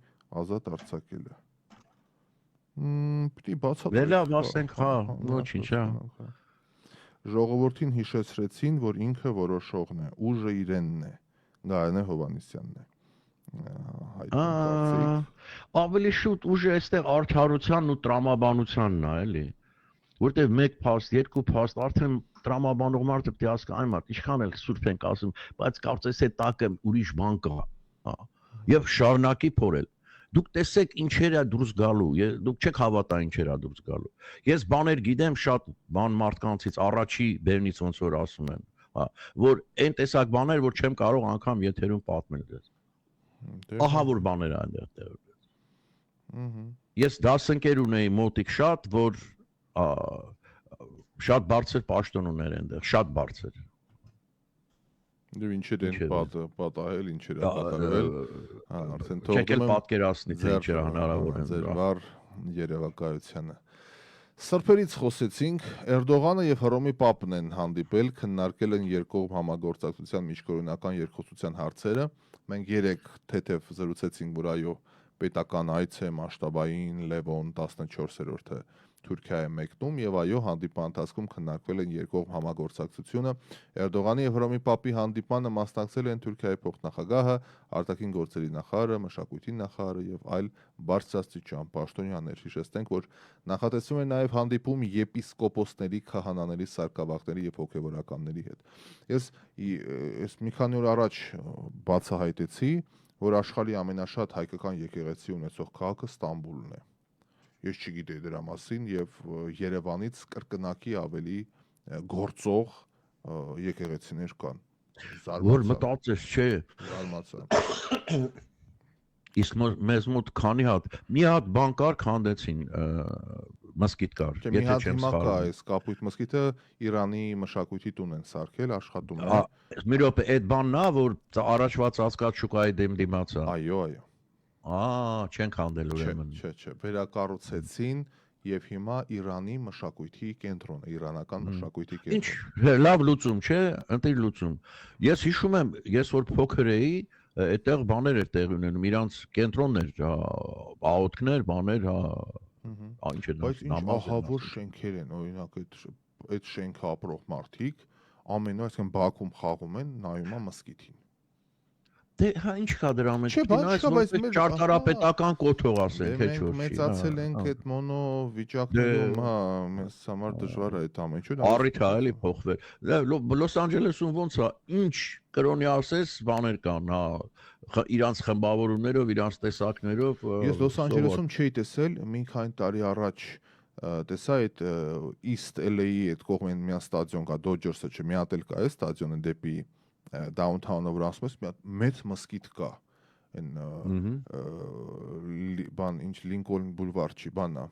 ազատ արձակելը։ Պիտի բացատրենք։ Լավ, ասենք, հա, ոչինչ, հա։ Ժողովրդին հիշեցրեցին, որ ինքը որոշողն է, ուժը իրենն է, Գայանե Հովհաննիսյանն է։ Ավելի շուտ ուժը այստեղ արդարությանն ու տրամաբանությանն է, էլի։ Որտեվ մեկ փաստ, երկու փաստ, արդեն տրամաբանող մարդը պետք է հասկանա, այդ ինչքան էլ սուրբ ենք ասում, բայց կարծես է տակը ուրիշ բան կա, հա։ Եվ շարունակի փորել։ Դուք տեսեք ինչեր է դուրս գալու, դուք չեք հավատա ինչեր է դուրս գալու։ Ես բաներ գիտեմ շատ բան մարդկանցից առաջի բերնից ոնց որ ասում են, հա, որ այն տեսակ բաներ, որ չեմ կարող անգամ եթերում պատմել դες։ Ահա որ բաներ են այնտեղ տեղի։ Ես դասընկեր ունեի մոտիկ շատ, որ շատ բարձր պաշտոններ են այնտեղ, շատ բարձր։ Դու ինչեր են պատահել, ինչեր է կատարվել, արդեն թողնում եմ պատկերացնի թե ինչեր հնարավոր են ձեր վառ երևակայությանը։ Սրբերից խոսեցինք, Էրդողանը եւ Հռոմի Պապն են հանդիպել, քննարկել են երկկողմ համագործակցության միջկողմնական երկխոսության հարցերը։ Մենք 3 թեթև զրուցեցինք, որ այո, պետական այց է մասշտաբային Լևոն 14-րդը Թուրքիա է մեկնում եւ այո, հանդիպան ընթացքում քննարկվել են երկկողմ համագործակցությունը։ Էրդողանի եւ Հռոմի Պապի հանդիպանը մասնակցել են Թուրքիայի փոխնախագահը, արտաքին գործերի նախարարը, մշակույթի նախարարը եւ այլ բարձրաստիճան պաշտոնյաներ։ Հիշեցնենք, որ նախատեսվում է նաեւ հանդիպում եպիսկոպոսների, քահանաների, սարկավախների եւ հոգեվորականների հետ։ Ես մի քանի օր առաջ բացահայտեցի, որ աշխարհի ամենաշատ հայկական եկեղեցի ունեցող քաղաքը Ստամբուլն է։ Ես չգիտեի դրա մասին եւ Երևանից կրկնակի ավելի գործող եկեղեցիներ կան։ Որ մտածես, չէ։ Զարմացա։ Իսկ մեզ մոտ քանի հատ, մի հատ բան կար քանդեցին, մսկիթ կար, եթե չեմ սխալվում։ Այս Կապույտ մսկիթը Իրանի մշակույթի տուն են սարքել, աշխատում է։ Մի րոպե, այդ բանն է, որ առաջվա ծածկած շուկայի դեմ դիմացա։ Այո, այո։ Չեն քանդել ուրեմն։ Չէ, վերակառուցեցին եւ հիմա Իրանի մշակույթի կենտրոն է, իրանական մշակույթի կենտրոն։ Ինչ, լավ լուծում, չէ, ընտիր լուծում։ Ես հիշում եմ, ես որ փոքր էի, այդտեղ բաներ էր տեղի ունենում, իրանց կենտրոններ, աղոթքներ, բաներ, ինչ է բայց ինչ ահավոր շենքեր են, օրինակ այդ շենքը ապրող մարդիկ ամեն օր, այսինքն Բաքվում խաղում են, նայում են մսկիթին։ Դե հա ինչ կա դրա մեջ, բայց ճարտարապետական կոթող ասենք, հեչ որ չի։ Մենք մեծացել ենք այդ մոնո վիճակներում, հա, մեզ համար դժվար է այդ ամեն ինչը։ Առիթ է էլի փոխվել։ Լոս Անջելեսում ոնց է, ինչ կրոնի ասես, բաներ կան, հա, իրանց խմբավորումներով, իրանց տեսակներով։ Ես Լոս Անջելեսում չէի տեսել, մի քանի տարի առաջ տեսա այդ East LA-ի այդ կողմեն մի ստադիոն կա, Dodgers-ը, չէ, մի հատ էլ կա, է ստադիոնը դեպի downtown-ը վրա ասում ես, մի հատ մեծ մսկիթ կա, այն բան, ինչ Լինկոլն բուլվար չի, բանա,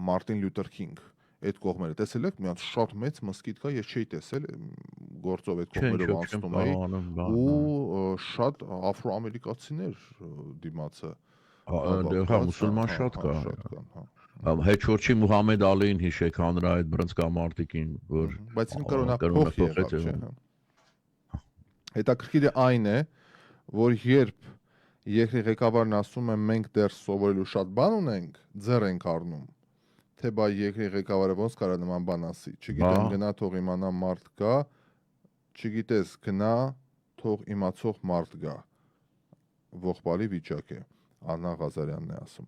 Մարտին Լյութեր Քինգ, այդ կողմերը տեսել եք, մի հատ շատ մեծ մսկիթ կա, ես չէի տեսել, գործով այդ կողմերով անցնում էի, ու շատ աֆրոամերիկացիներ դիմացը, հա, մուսուլման շատ կա, հեչ որ չի Մուհամեդ Ալիին հիշեք, հանրա այդ բրնցքամարտիկին, որ բայց ինքը կրոնափոխ եղավ, չէ։ Հետաքրքիրը այն է, որ երբ երկրի ղեկավարն ասում է մենք դեռ սովորելու շատ բան ունենք, ձեռ ենք առնում, թե բա երկրի ղեկավարը ոնց կարա նման բան ասի, չգիտեմ, գնա թող իմանա մարդ կա, չգիտես, գնա թող իմացող մարդ գա, ողբալի վիճակ է, Աննա Ղազարյանն է ասում։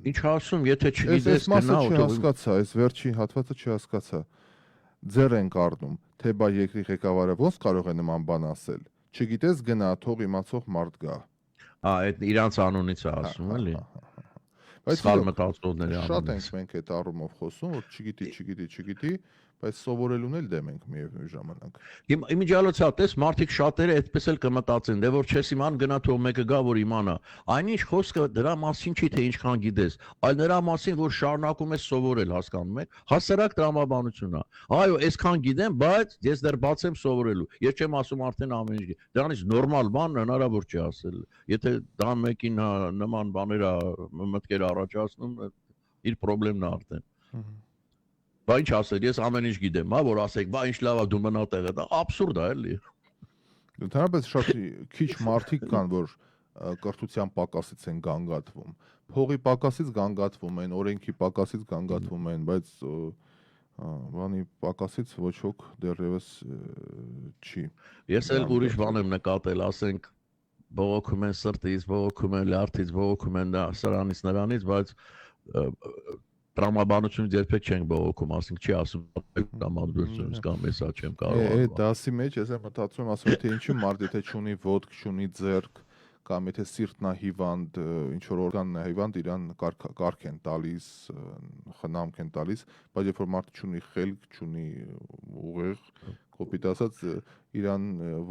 Ինչ ասում, եթե չգիտես գնա, չհասկացա, այս վերջի հատվածը չհասկացա, ձեռ ենք առնում, թե բա երկրի ղեկավարը ոնց կարող է նման բան ասել, չգիտես գնա թող իմացող մարդ գա։ Այդ իրանց անունից է ասում, էլի։ Բայց սխալ մտածողների անունից։ Շատ ենք մենք այդ առումով խոսում, որ չգիտի, բայց սովորելուն էլ դեմ ենք միևնույն ժամանակ։ Իմիջիալոցա, տես մարդիկ շատերը այդպես էլ կմտածեն, դե որ չես իման գնա թող մեկը գա որ իմանա։ Այնինչ խոսքը դրա մասին չի թե ինչքան գիտես, այլ նրա մասին որ շարունակում ես սովորել, հասկանում եք։ Հասարակ տրամաբանություն է։ Այո, այսքան գիտեմ, բայց ես դեռ բաց եմ սովորելու։ Ես չեմ ասում արդեն ամեն ինչ։ Դրանից նորմալ բան հնարավոր չի ասել։ Եթե դա մեկին նման բաներ մտքեր առաջացնում, իր խնդիրն է արդեն։ Բա ինչ ասել, ես ամեն ինչ գիտեմ, հա, որ ասեք, բա ինչ լավ է դու մնա տեղը, դա աբսուրդ է, էլի։ Ընդհանրապես շատ քիչ մարդիկ կան, որ կրթության պակասից են գանգատվում։ Փողի պակասից գանգատվում են, օրենքի պակասից գանգատվում են, բայց բանի պակասից ոչ ոք դեռևս չի։ Ես էլ ուրիշ բան եմ նկատել, ասենք, բողոքում են սրտից, բողոքում են լյարդից, բողոքում են սրանից նրանից, բայց տրամաբանությունից երբեք չենք բողոքում, ասենք չի ասում տրամադրությունից կամ էսա չեմ կարող։ Այդ դասի մեջ ես եմ մտածում, ասում թե ինչու մարդ եթե չունի ոտք, չունի ձեռք, կամ եթե սիրտն է հիվանդ, ինչ որ օրգանն է հիվանդ, իրան կարգ են տալիս, խնամք են տալիս, բայց երբ որ մարդը չունի խելք, չունի ուղեղ, կոպիտ ասած, իրան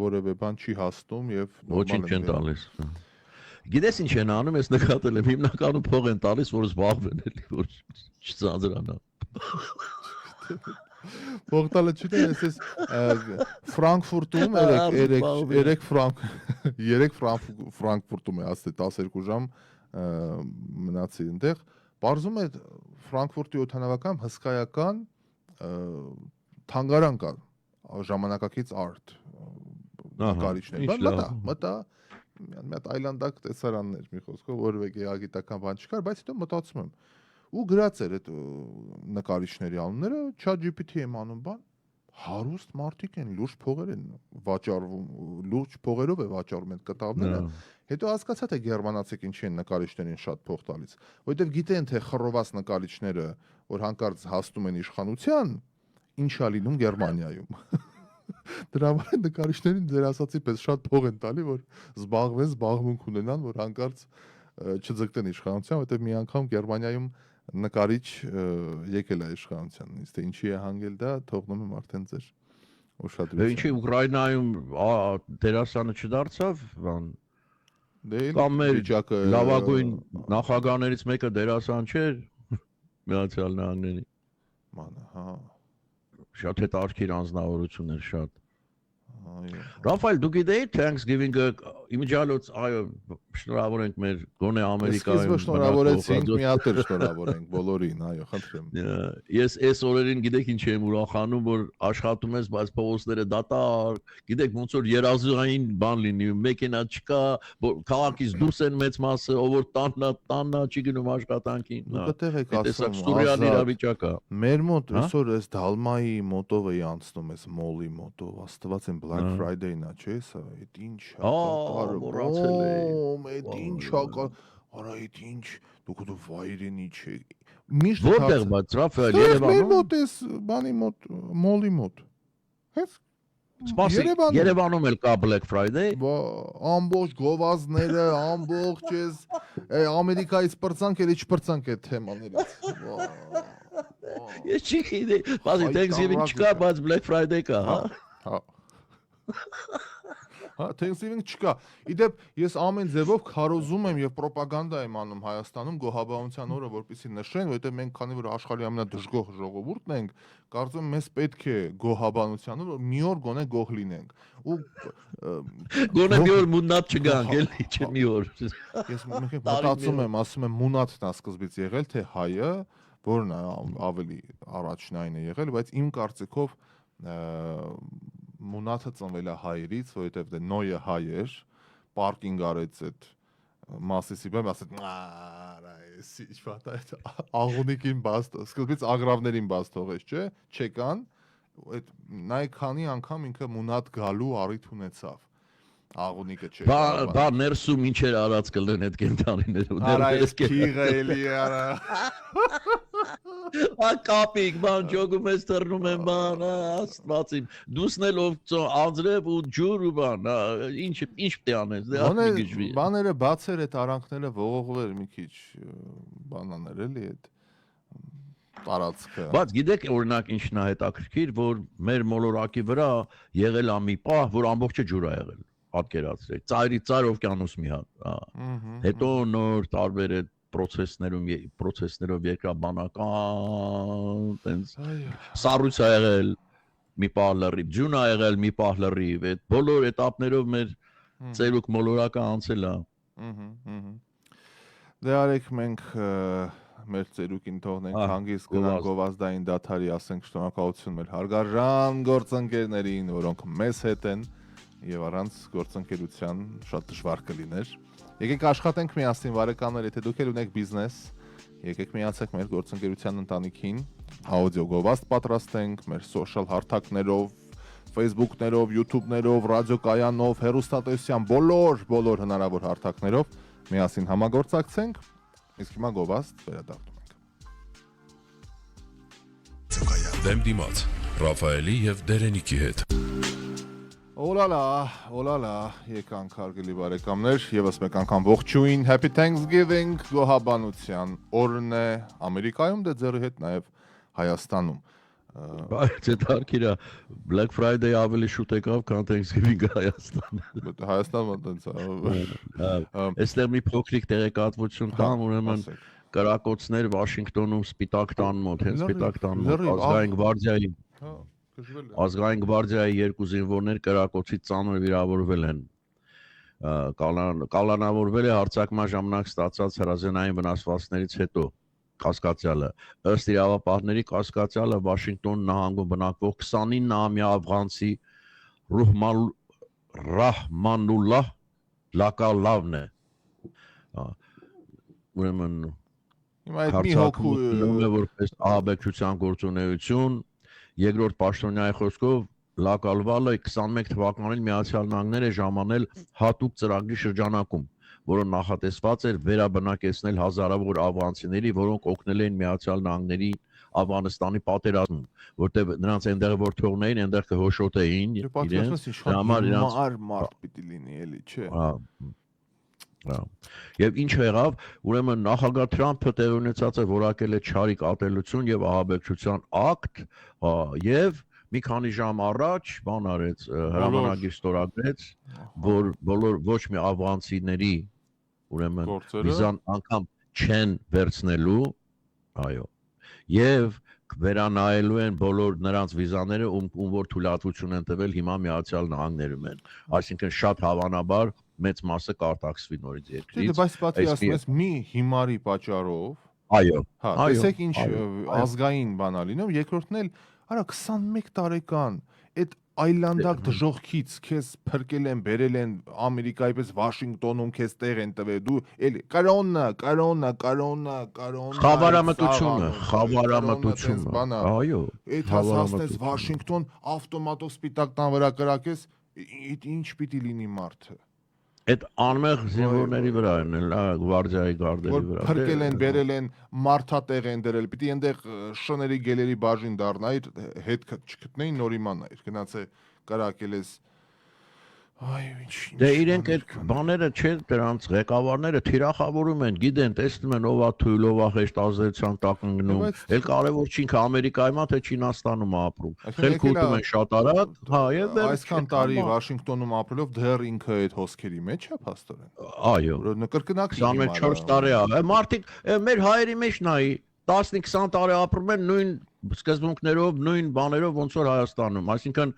որևէ բան չի հասնում եւ ոչինչ չեն տալիս։ Գիտես ինչ են անում, ես նկատել եմ, հիմնականում փող են տալիս, որ զբաղվեն էլի, որ չծանրանա։ Փող տալը չունեն, ես Ֆրանկֆուրտում 3 Ֆրանկֆուրտում է, ասել 12 ժամ մնացի այնտեղ, Պարզում է Ֆրանկֆուրտի օդանավակայանում հսկայական թանգարան կա ժամանակակից art նկարիչներ։ Մտա մի հատ այլանդակ տեսարաններ մի խոսքով որևէ գեղագիտական բան չկար, բայց հետո մտածում եմ ու գրած էր այդ նկարիչների անունները ChatGPT եմ անում բան հարուստ մարդիկ են, լուրջ փողեր են վաճառվում, լուրջ փողերով է վաճառում այդ կտավները։ Հետո հասկացա թե գերմանացիք ինչի են նկարիչներին շատ փող տալիս, որովհետև գիտեն թե խռոված նկարիչները, որ հանկարծ հասնում են իշխանության, ինչա լինում Գերմանիայում։ Դրա համար նկարիչներին ձեր ասացի պես շատ փող են տալի, որ զբաղվեն, զբաղմունք ունենան, որ հանկարծ չձգտեն իշխանության, որովհետև մի անգամ Գերմանիայում նկարիչ եկել է իշխանության, իսկ թե ինչի է հանգել դա, թողնում եմ արդեն ձեր ուշադրության։ Ինչի Ուկրաինայում դերասանը չդարձավ, բան։ Կամ մեր լավագույն նախագահներից մեկը դերասան չէր Միացյալ Նահանգների։ Մանա, հա։ Շատ հետաքրքիր անձնավորություն էր շատ։ Ռաֆայել, դու գիտեի Thanksgiving-ը իմիջիալոց այո շնորհավոր ենք մեր գոնե Ամերիկայում։ Սկիզբը շնորհավորեցինք, մի հատ էլ շնորհավորենք բոլորին, այո, խնդրեմ։ Ես այս օրերին գիտեք ինչ եմ ուրախանում, որ աշխատում ես, բայց փողոցները դատարկ, գիտեք ոնց որ երազային բան լինի, մեքենա չկա, քաղաքից դուրս են մեծ մասը, ով որ տաննա չի գնում աշխատանքին։ Այդտեղ եք ասում, սուրեալ իրավիճակ է։ Մեր մոտ այսօր այս Դալմայի մոտով էի անցնում, այս մոլի մոտով, աստված են Black Friday-ն է, չէ՞, սա, այդ ինչ է։ Մոռացել էի։ Այդ ինչ է, արա այդ ինչ, դուք վայրենի չեք։ Միշտ Որտեղ բայց Ռաֆայել Երևանում։ Մեր մոտ էս բանի մոտ, մոլի մոտ։ Հենց Սպասեք, Երևանում էլ կա Black Friday։ Ամբողջ գովազդները, ամբողջ էս Ամերիկայից պրծանք, էլի չպրծանք այդ թեմաներից։ Ես չի գիտեի, բացի Thanksgiving չկա, բայց Black Friday կա, հա։ Հա։ Հա, Thanksgiving չկա։ Իդեպ ես ամեն ձևով քարոզում եմ եւ ռոպագանդա եմ անում Հայաստանում գոհաբանության օրը, որպեսզի նշեն, որովհետեւ մենք քանի որ աշխարհի ամենադժգոհ ժողովուրդն ենք, կարծում եմ մեզ պետք է գոհաբանության օրը մի օր գոնե գոհ լինենք։ Ու գոնե մի օր մունատ չգանք, էլի, չէ մի օր։ Ես մտածում եմ, ասում եմ մունատն է սկզբից եղել, թե հայը, որն է ավելի առաջնային է եղել, բայց իմ կարծիքով Մունաթը ծնվել է հայերից, որովհետև դե նոյը հայ էր, պարկինգ արեց այդ Մասիսիպեմ, ասեց արա, ինչ վատ է, աղունիկին բաց, սկզբից ագրավներին բաց թողեց, չէ, չեկան, այդ նայ քանի անգամ ինքը մունատ գալու առիթ ունեցավ։ Աղունիկը չէ։ Բա ներսում ինչեր արած կլեն այդ կենթանիները։ Արա ես քիղը էլի արա։ Կապիկ, բան ջոգում ես թռնում եմ բան, աստվածիմ, դուսնելով անձրև ու ջուր ու բան, ինչ պետք է անես, դե ախ մի գժվի։ Բաները բացեր այդ արանքները ողողվել մի քիչ բանաներ էլի այդ տարածքը։ Բայց գիտեք օրինակ ինչն է հետաքրքիր, որ մեր մոլորակի վրա եղել է մի պահ, որ ամբողջը ջուր է եղել, պատկերացրեք, ծայր օվկիանոս մի հատ, հետո նոր տարբեր այդ process-ներով երկրաբանական տենց սառույց ա եղել մի պահ լրիվ, ջուն ա եղել մի պահ լրիվ, այդ բոլոր էտապներով մեր ծերուկ մոլորակը անցել է։ Դե արեք մենք մեր ծերուկին թողնենք հանգիստ գնանք գովազդային դաթարի, ասենք շնորհակալություն մեր հարգարժան գործընկերներին, որոնք մեզ հետ են եւ առանց գործընկերության շատ դժվար կլիներ։ Եկեք աշխատենք միասին բարեկամներ, եթե դուք էլ ունեք բիզնես, եկեք միացեք մեր գործընկերության ընտանիքին, աուդիո գովազդ պատրաստենք մեր սոցիալ հարթակներով, Facebook-ներով, YouTube-ներով, ռադիոկայանով, հեռուստատեսության բոլոր հնարավոր հարթակներով միասին համագործակցենք, իսկ հիմա գովազդ վերադառնում ենք։ Դեմ դիմաց Ռաֆայելի եւ Դերենիկի հետ։ Օլալա, եկանք հարգելի բարեկամներ, եւս մեկ անգամ ողջույն, Happy Thanksgiving, գոհաբանության օրն է Ամերիկայում, դե ձերի հետ նաեւ Հայաստանում։ Բայց այդ արքիրա Black Friday ավելի շուտ եկավ, քան Thanksgiving-ը Հայաստանը։ Հայաստանը տենց է։ Այստեղ մի փոքրիկ տեղեկատվություն տամ, ուրեմն կրակոցներ Վաշինգտոնում Սպիտակ տան մոտ, հենց Սպիտակ տան մոտ Ազգային գվարդիայի երկու զինվորներ կրակոցից ծանր վիրավորվել են։ Կալանավորվել է հարձակման ժամանակ ստացած հրազենային վնասվածքներից հետո։ կասկածյալը, ըստ իրավապահների կասկածյալը Վաշինգտոն նահանգում բնակվող 29-ամյա աֆղանցի Ռահմանուլլահ Լակալավն է։ Ուրեմն Հիմա այդ մի հոգու հարցակում որպես ահաբեկչության գործունեություն, երկրորդ պաշտոնյայի խոսքով Լակալվալը 21 թվականին Միացյալ Նահանգներ է ժամանել հատուկ ծրագրի շրջանակում, որը նախատեսված էր վերաբնակեցնել հազարավոր աֆղանցիների, որոնք օգնել էին Միացյալ Նահանգների Աֆղանստանի պատերազմում, որտեղ նրանց այնտեղ որ թողնեին, այնտեղ կհոշոտեին իրենց, համար մարդ պիտի լինի, էլի, չէ։ Եվ ինչ եղավ, ուրեմն նախագահ Թրամփը տեղի ունեցած է որակել է չարիք ատելություն եւ ահաբեկչության ակտ, եւ մի քանի ժամ առաջ բան արեց, հրամանագիր ստորագրեց, որ բոլոր ոչ մի աֆղանցիների ուրեմն վիզան անգամ չեն վերցնելու, այո, եւ վերանայելու են բոլոր նրանց վիզաները, ում որ թույլատվություն են տվել հիմա Միացյալ Նահանգներում են, այսինքն շատ հավանաբար մեծ մասը կարտաքսվի նորից երկրից։ Բայց պատի ասում ես մի հիմարի պատճառով, այո, հա, տեսեք ինչ ազգային բան ա լինում, երկրորդն էլ, արա 21 տարեկան, այդ այլանդակ դժողքից քեզ փրկել են, բերել են Ամերիկայի պես Վաշինգտոնում քեզ տեղ են տվել, դու էլ խավարամտությունը, այո, այդ հասնես Վաշինգտոն ավտոմատով սպիտակ տան վրա կրակես, ինչ պիտի լինի մարդը։ Այդ անմեղ զինվորների վրա են, գվարդիայի գարդերի վրա։ Փրկել են, բերել են, մարդատեղ են դրել, պիտի այնտեղ շների գելերի բաժին դառնայր, հետ չգտնեին նոր իմանայր, գնացե կրակել ես, այ ինչ։ Դե իրենք այդ բաները չէ, դրանց ղեկավարները թիրախավորում են, գիտեն, տեսնում են ով է թույլ, ով է հեշտ ազդեցության տակ ընկնում, էլ կարևոր չի ինքը Ամերիկայում է, թե Չինաստանում է ապրում։ Խելք ուտում են շատ արագ, հա, եւ այսքան տարի Վաշինգտոնում ապրելով դեռ ինքը այդ հոսքերի մեջ է փաստորեն։ Այո։ Կրկնակի 24 տարի է։ Մարդիկ մեր հայերի մեջ նայի 15-20 տարի ապրում են նույն սկզբունքներով, նույն բաներով ոնց որ Հայաստանում, այսինքն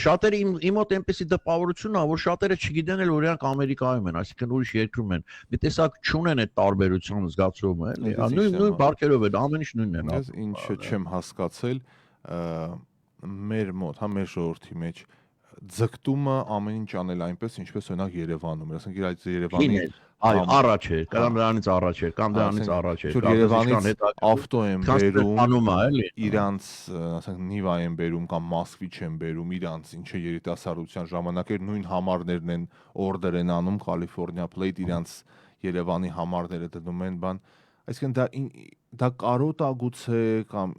շատերը իմ մոտ այնպեսի դպավորություն է, որ շատերը չգիտեն էլ որ իրանք Ամերիկայում են, այսինքն ուրիշ երկրում են։ Մի տեսակ չունեն այդ տարբերության զգացումը, էլի։ Նույն բարգերով է, ամեն ինչ նույնն է։ Ես ինչը չեմ հասկացել, մեր մոտ, հա, մեր ժողովրդի մեջ ձգտումը ամեն ինչ անել այնպես, ինչպես օրինակ Երևանում, ասենք իր այդ Երևանի այո, առաջ է, կամ դրանից առաջ է, կամ դրանից առաջ է, կամ Երևանից ավտո են բերում, էլի, իրանց, ասենք Նիվա են բերում կամ Մոսկվիչ են բերում, իրանց ինչը երիտասարդության ժամանակ էր նույն համարներն են օրդեր են անում California Plate, իրանց Երևանի համարները դնում են բան, այսինքն դա կարոտ է գուցե կամ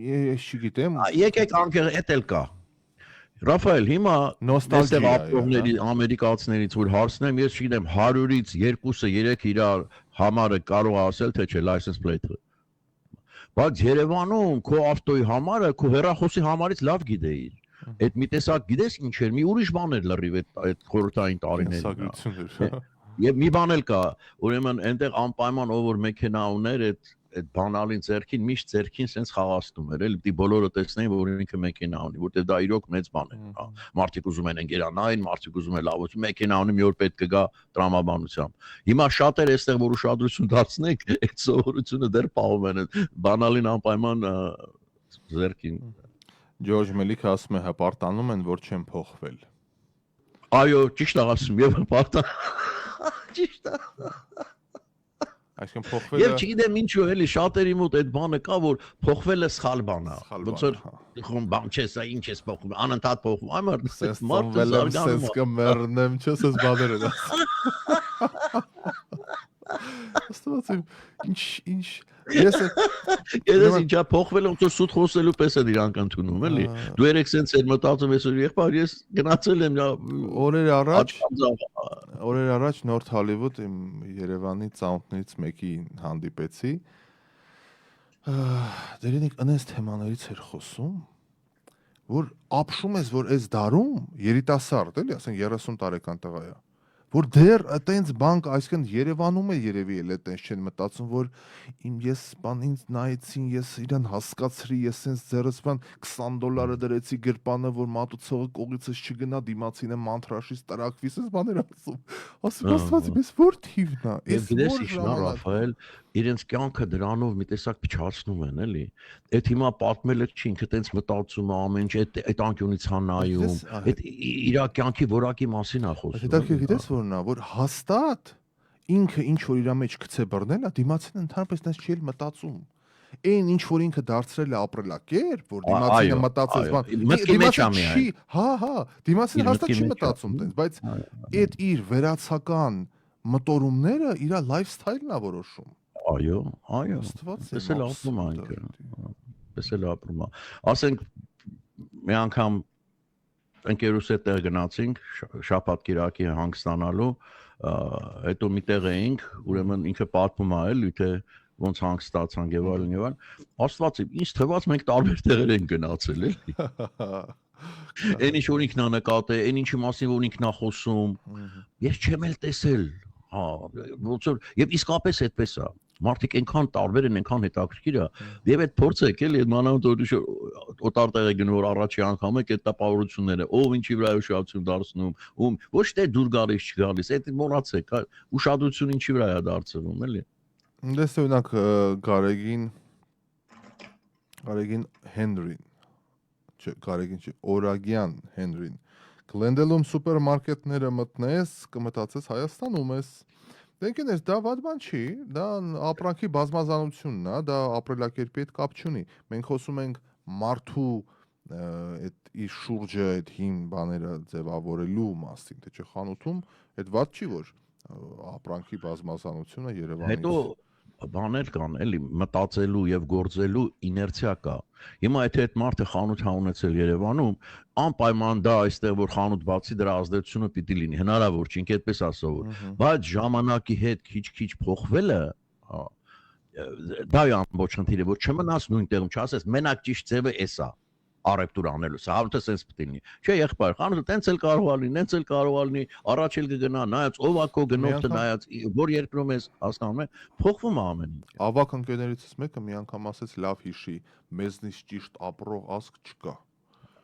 ես չգիտեմ։ Եկեք անկեղ էդ էլ կա։ Ռաֆայել, հիմա այստեղ ապրողների ամերիկացիներից որ հարցնեմ, ես չգիտեմ 100-ից 2-3 իրար համարը կարող ասել, թե չէ license plate-ը։ Բայց Երևանում քո ավտոյի համարը քո հեռախոսի համարից լավ գիտեիր։ Այդ մի տեսակ գիտես ինչ էր, մի ուրիշ բան էր լրիվ այդ խորհրդային տարիներին։ Եվ մի բան էլ կա, ուրեմն այնտեղ անպայման ով որ մեքենա ուներ, այդ բանալին ձերքին միշտ ձերքին սենց խաղացնում էր, էլի դի բոլորը տեսնեին որ ինքը մեքենա ունի, որտեղ դա իրոք մեծ բան է, հա։ Մարդիկ ուզում են ընկերանային, մարդիկ ուզում են լավություն, մեքենա ունի մի օր պետք կգա տրամաբանությամբ։ Հիմա շատեր այստեղ որ ուշադրություն դարձնենք, այդ սովորությունը դեռ պահում են, բանալին անպայման ձերքին։ Ջորջ Մելիքը ասում է հպարտանում են, որ չեն փոխվել։ Այո, ճիշտ ասում, եւ հպարտան։ Ճիշտ է։ Այսինքն փոխվելը Եվ չգիտեմ ինչու էլի շատերի մոտ այդ բանը կա որ փոխվելը սխալ բան է ոնց որ խոմ բան չէ սա ինչ ես փոխում անընդհատ փոխում այ մարդը զարգանում է կմեռնեմ չես ես բաները Աստված ինչ ես ինչա փոխվել ոնց որ սուտ խոսելու պես է իրանք ընդունում էլի դու երեք սենց էր մտածում ես որ եղբայր ես գնացել եմ օրեր առաջ Նորթ Հոլիվուդ իմ Երևանի ծանոթներից մեկի հանդիպեցի դերենիկ անես թեմաներից էր խոսում որ ապշում ես որ այս դարում երիտասարդ էլի ասենք 30 տարեկան տղա է որ դեռ այտենց բանկ, այսինքն Երևանում է երևի էլ այտենց չեն մտածում, որ ես բան ինձ նայեցին, ես իրան հասկացրի, ես sense ձեռս բան $20 դրեցի գրպանը, որ մատուցողը կողիցս չգնա, դիմացինը մանտրաշից տրակվի, sense բաներ ասում։ Ասում աստված, ես որ թիվն է, Ես գիտես ինչ նա Ռաֆայել իրենց կյանքը դրանով մի տեսակ փչացնում են, էլի։ Այդ հիմա պատմելը չի, ինքը տենց մտածում է ամեն ինչ, այդ անկյունից հա նայում, այդ իր կյանքի որակի մասին է խոսում։ Դա գիտես որն է, որ հաստատ ինքը ինչ որ իր մեջ գցե բռնել է, դիմացին ընդհանրապես դες չի էլ մտածում։ Այն ինչ որ ինքը դարձրել է ապրելակերպ, որ դիմացինը մտածես բան, մտքի մեջ է միայն։ Հա, դիմացինը հաստատ չի մտածում տենց, բայց այդ իր վերացական մտորումները իր լայֆսթայլն է որոշում։ Այո, Աստված պես էլ ապրում է ինքը։ Պես էլ ապրում է։ Ասենք մի անգամ ընկերուս հետ տեղ գնացինք շաբաթ կիրակի հանգստանալու, հետո մի տեղ էինք, ուրեմն ինքը պատմում է էլի, թե ոնց հանգստացանք եւ այլն։ Աստված իմ, ինձ թվաց մենք տարբեր տեղեր ենք գնացել էլի։ Այն ինչ որ ինքն է նկատել, այն ինչի մասին որ ինքն է խոսում, ես չեմ էլ տեսել։ Հա, ոնց որ եւ իսկապես այդպես է։ Մարդիկ այնքան տարբեր են, այնքան հետաքրքիր է։ Եվ այդ փորձը եկել է մանավանդ օտար տեղ է գնում որ առաջի անգամ եք այդ տպավորությունները, ով ինչի վրա ուշադրություն դարձնում, ում ոչ թե դուր գալիս չգալիս, այդ մոռացեք, ուշադրություն ինչի վրա է դարձվում, էլի։ Դες օրինակ Գարեգին Հենրին, Գարեգին չի, Օրագյան Հենրին, Գլենդելում սուպերմարկետները մտնես, կմտածես Հայաստանում ես։ Դենքեներս դա վատ բան չի, դա ապրանքի բազմազանությունն է, դա ապրելակերպի հետ կապ չունի։ Մենք խոսում ենք մարդու այդ իր շուրջը այդ հին բաները ձևավորելու մասին, թե չէ խանութում, այդ վատ չի որ ապրանքի բազմազանությունը Երևանից։ Հետո բաներ կան, էլի մտածելու եւ գործելու իներցիա կա։ Հիմա եթե այդ մարդը խանութ ա ունեցել Երևանում, անպայման դա այստեղ որ խանութ բացի դրա ազդեցությունը պիտի լինի, հնարավոր չի, ինքը այդպես ասավոր։ Բայց ժամանակի հետ քիչ-քիչ փոխվելը, դա է ամբողջ խնդիրը, որ չմնաս նույն տեղում, չասես մենակ ճիշտ ձևը էսա արեպտուր անելու, սա հավտը sense պետք է լինի։ Չէ, եղբայր, խանութը տենց էլ կարող է լինի, տենց էլ կարող է լինի, առաջ էլ կգնա, նայած ով ա քո գնորդը նայած, որ երկրում ես, հասկանում ես, փոխվում է ամեն ինչ։ Ավակ ընկերներիցս մեկը մի անգամ ասեց լավ հիշի, մեզնից ճիշտ ապրող ազգ չկա։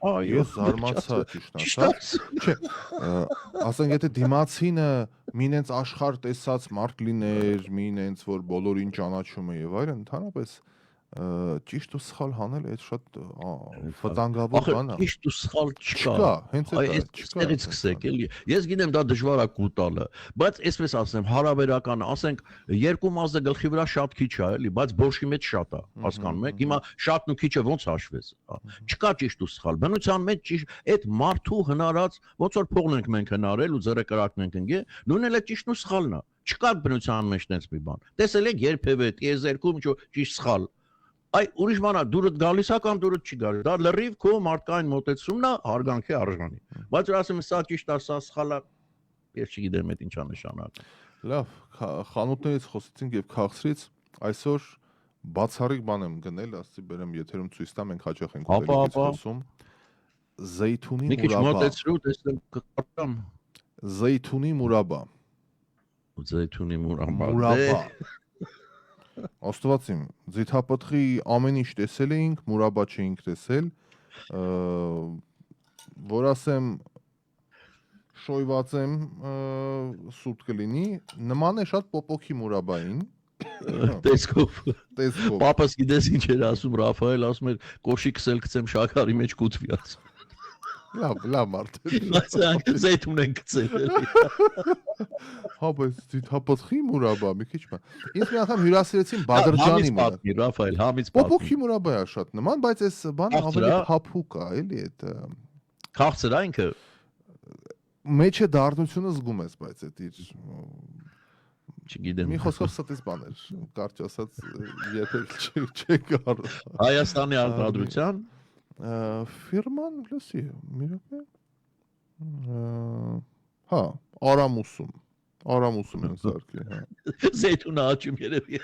Ես զարմացա ճիշտ ասած։ Չէ, ասենք եթե դիմացինը մինենց աշխարհ տեսած մարդ լիներ, մինենց որ բոլորին ճանաչում է եւ այլն, ընդհանրապես ճիշտ ու սխալ հանել այդ շատ վտանգավոր բան է։ Ճիշտ ու սխալ չկա։ Հենց այդ այստեղից սկսեք էլի։ Ես գիտեմ դա դժվար է կուտալը, բայց այսպես ասեմ, հարաբերական, ասենք երկու մազը գլխի վրա շատ քիչ է, էլի, բայց բոշի մեջ շատ է, հասկանում եք։ Հիմա շատն ու քիչը ոնց հաշվես։ Չկա ճիշտ ու սխալ։ Բնության մեջ ճիշտ այդ մարդու հնարած, ոնց որ փողն ենք մենք հնարել ու ձեռը կրակն ենք ընկել, նույնն էլ է ճիշտ ու սխալն է։ Չկա բնության մեջ տենց մի բան։ Տեսել եք երբևէ տիեզերքում ճիշտ սխալ։ Այ ուրիշ բան է, դուրդ գալիս է կամ դուրդ չի գալիս։ Դա լրիվ քո մարդկային մոտեցումն է, հարգանքի արժանի։ Բայց որ ասեմ, սա ճիշտ է, սա սխալ է, ես չգիտեմ այդ ինչա նշանակում։ Լավ, խանութներից խոսեցինք եւ քաղցրից, այսօր բացառիկ բան եմ գնել, ասի բերեմ եթերում ցույց տամ, մենք հաճախ ենք ուտելիքից խոսում։ Զեյթունի մի քիչ մուրաբա։ մոտեցրու, տեսնեմ կկարտամ։ Զեյթունի մուրաբա։ Զեյթունի մուրաբա։ Մուրաբա։ Աստված իմ, ձիթապտղի ամեն ինչ տեսել էինք, մուրաբա չէինք տեսել, որ ասեմ շոյված եմ սուտ կլինի, նման է շատ պոպոքի մուրաբային։ Տեսքով։ Տեսքով։ Պապաս գիտես ինչ էր ասում, Ռաֆայել ասում էր, կոշի քսել գցեմ շաքարի մեջ կուտվի ասում։ Լավ մարդ։ Բայց զեյթուն են գցել։ Հա, բայց ձիթապտղի մուրաբա, մի քիչ բան։ Ինձ մի անգամ հյուրասիրեցին Բադրջանի մուրաբա։ Ռաֆայել, համից պատմի։ Պոպոքի մուրաբա է շատ նման, բայց այս բանը ավելի փափուկ է, էլի այդ Քաղցր է ինքը։ մեջը դառնությունը զգում ես, բայց այդ իր Չգիտեմ։ մի խոսքով ստից բաներ, կարճ ասած երբեք չեկար։ Հայաստանի արտադրության ֆիրման, լսի, մի րոպե։ Հա, Արամուսում են սարքի, հա։ Զեյթունը աճում երևի։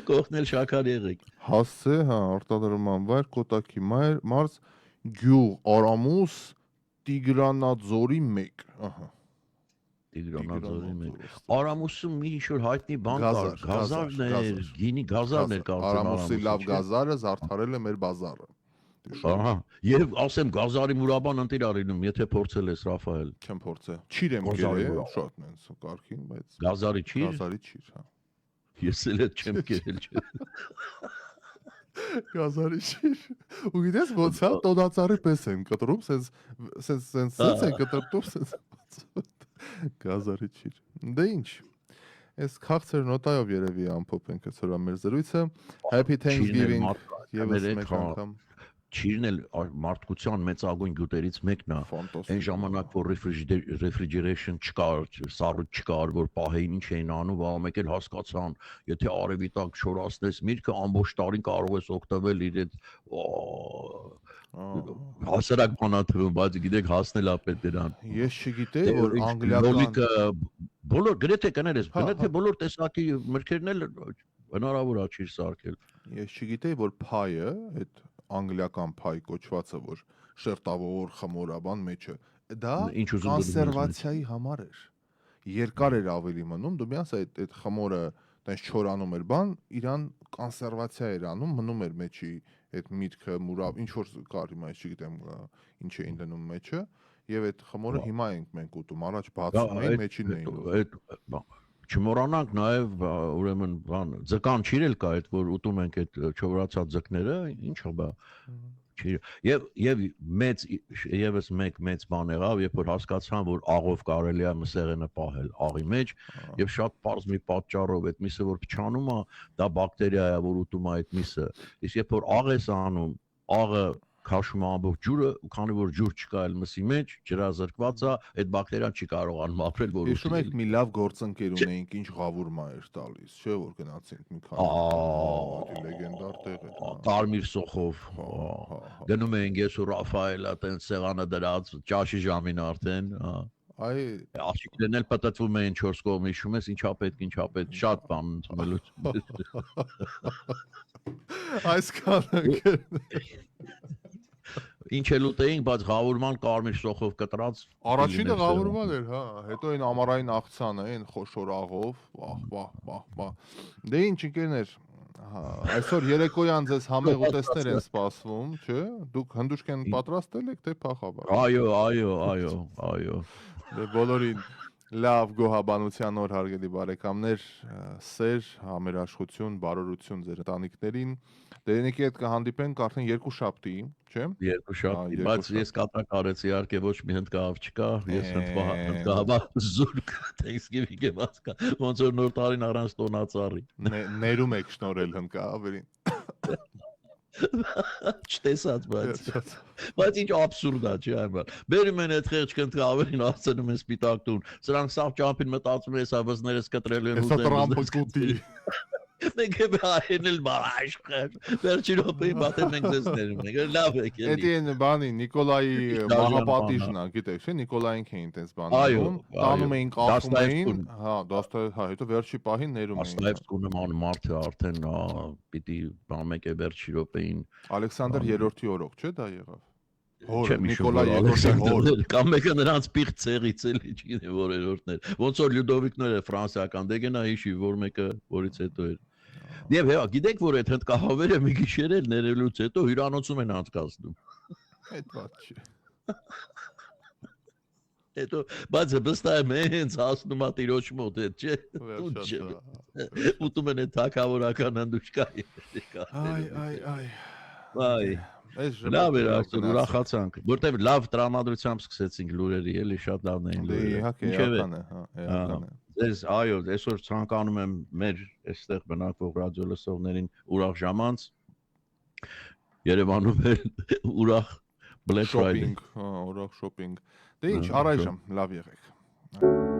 Կողնել շաքար եղեք։ Հասցե, հա, արտադրման վայր, Կոտակի մարզ, գյուղ, Արամուս, Տիգրանաձորի 1, ահա։ Տիգրանաձորի մեջ։ Տիգրանաձոր, Արամուսում մի ինչ-որ հայտնի բան Գազար, կար, գազարն էր, գազար։ գինի գազարն էր կարծեմ Արամուսի լավ չէ՞։ գազարը զարդարել է մեր բազարը։ Ահա, եւ ասեմ գազարի մուրաբան ընտիր արինում, եթե փորձել ես Ռաֆայել։ Չեմ փորձել։ Չիր եմ Գազարի գերել, վրա։ շատ նենց կարգին, բայց Գազարի չի։ գազարի չիր, հա։ Ես էլ այդ չեմ կերել չէ։ Գազարի չիր։ Ու գիտես ոնց է տոնածառի պես են կտրում, սենց են կտրտում, սենց գազարի չիր։ Դե ինչ։ Այս քաղցր նոտայով երևի ամփոփենք այս օրվա մեր զրույցը։ Happy Thanksgiving եւս մեկ անգամ։ Չիրն էլ մարդկության մեծագույն գյուտերից մեկն է։ Այն ժամանակ որ refrigeration չկար, սառույց չկար, որ պահեին ինչ էին անում, վաղ մեկ էլ հասկացան, եթե արևի տակ չորացնես միրգը ամբողջ տարին կարող ես օգտվել իր այդ հասարակ բանա թվում, բայց գիտեք հասնել է պետք դրան։ Ես չգիտեի որ անգլիական բոլոր գրեթե կներես, գրեթե բոլոր տեսակի մրգերն էլ հնարավոր է չիր սարքել։ Ես չգիտեի որ փայը, այդ անգլիական փայ կոչվածը որ շերտավոր խմորաբան մեջը դա կոնսերվացիայի համար էր երկար էր ավելի մնում դու միաս այդ խմորը տես չորանում էր բան իրան կոնսերվացիա էր անում մնում էր մեջի այդ միտքը մուրավ ինչ որ կար հիմա ես չգիտեմ ինչ էին դնում մեջը եւ այդ խմորը հիմա ենք մենք ուտում առաջ բացում էին մեջին էին Չմոռանանք նաև ուրեմն բան ձկան չիրել կա այդ որ ուտում ենք այդ չորացած ձկները ինչա բա եւ մեծ եւս մեծ բան եղավ երբ որ հասկացան որ աղով կարելի է մսեղենը պահել աղի մեջ եւ շատ པարզ մի պատճառով այդ միսը որ փչանում է դա բակտերիա է որ ուտում է այդ միսը իսկ երբ որ աղ ես անում աղը քաշում ամբողջ ջուրը ու քանի որ ջուր չկա այլ մսի մեջ ջրազրկված է այդ բակտերիան չի կարողանում ապրել որ Հիշում եք մի լավ գործընկեր ունեինք ինչ ղավուրմա էր տալիս չէ որ գնացինք մի քանի լեգենդար տեղ է կարմիր սոխով գնում էինք ես ու Ռաֆայելը տեն սեղանը դրած ճաշի ժամին արդեն այ աշիկներն էլ պատտվում էին 4 կողմից հիշում ես ինչա պետք շատ բան ընդունելու այսքան Ինչ էլ ուտեինք, բայց ղավուրման կարմիր սոխով կտրած Առաջինը ղավուրման էր, հա, հետո այն ամառային աղցանը, այն խոշոր աղով, վահ։ Դե ինչ ընկերներ, այսօր երեկոյան ձեզ համեղ ուտեստներ են սպասվում, չէ՞։ Դուք հնդուշկեն պատրաստել եք, թե փախավար։ Այո։ Դե բոլորին լավ գոհաբանության օր հարգելի բարեկամներ, սեր, համերաշխություն, բարօրություն ձեր ընտանիքներին։ Դերենիկի հետ կհանդիպենք արդեն 2 շաբթի, չէ՞։ 2 շաբթի, բայց ես կատակ արեցի իհարկե ոչ մի հնդկահավ չկա, ես հնդկահավա զուրկ Thanksgiving եմ ասկա, ոնց որ նոր տարին առանց տոնածառի։ Ներում եք շնորհել հնդկահավերին։ Չտեսած բայց ինչ աբսուրդ է չէ այբար բերում են այդ խեղճ կնդկավերին ասցնում են սպիտակ տուն սրանք սաղ ճամփին մտածում են հեսա վզներս կտրել են Հեսա Տրամպը կուտի մենք է այնել բարաշ վերջին րոպեին բաթեն մենք ձեզ ներում ենք լավ եք էլի Էդի են բանի Նիկոլայի մահապատիժն է գիտեք չէ Նիկոլային քեին տես բանում տանում էին կապում էին հա հետո վերջի պահին ներում էին Դաստայևսկու նման մարդը արդեն պիտի բան մեկ է վերջի րոպեին Ալեքսանդր 3-րդի օրոք չէ դա եղավ Չեմ Նիկոլայ Եկոսյանը կամ մեկը նրանց պիղծ ցեղից էլի չգիտեմ որերորդներ ոնց որ լյուդովիկները ֆրանսիական դե գնա հիշի որ մեկը որից հետո էր Եվ հա գիտեք որ այդ հնդկահավերը մի գիշեր էլ ներելուց հետո հյուրանոցում են անցկացնում Այդ բաց չէ Հետո բայց վստահ եմ հենց հասնում է տիրոջ մոտ այդ չէ ուտում են այդ թակավորական հնդուշկա Այ Լավ էր արդեն ուրախացանք, որտեվ լավ տրամադրությամբ սկսեցինք լուրերի, էլի շատ լավն էին լուրերը։ Իհարկե, էական է։ Ձեզ այո, այսօր ցանկանում եմ մեր այստեղ բնակվող ռադիո լսողներին ուրախ ժամանց։ Երևանում էլ ուրախ Black Friday։ Ուրախ շոփինգ։ Դե ինչ, առայժմ լավ եղեք։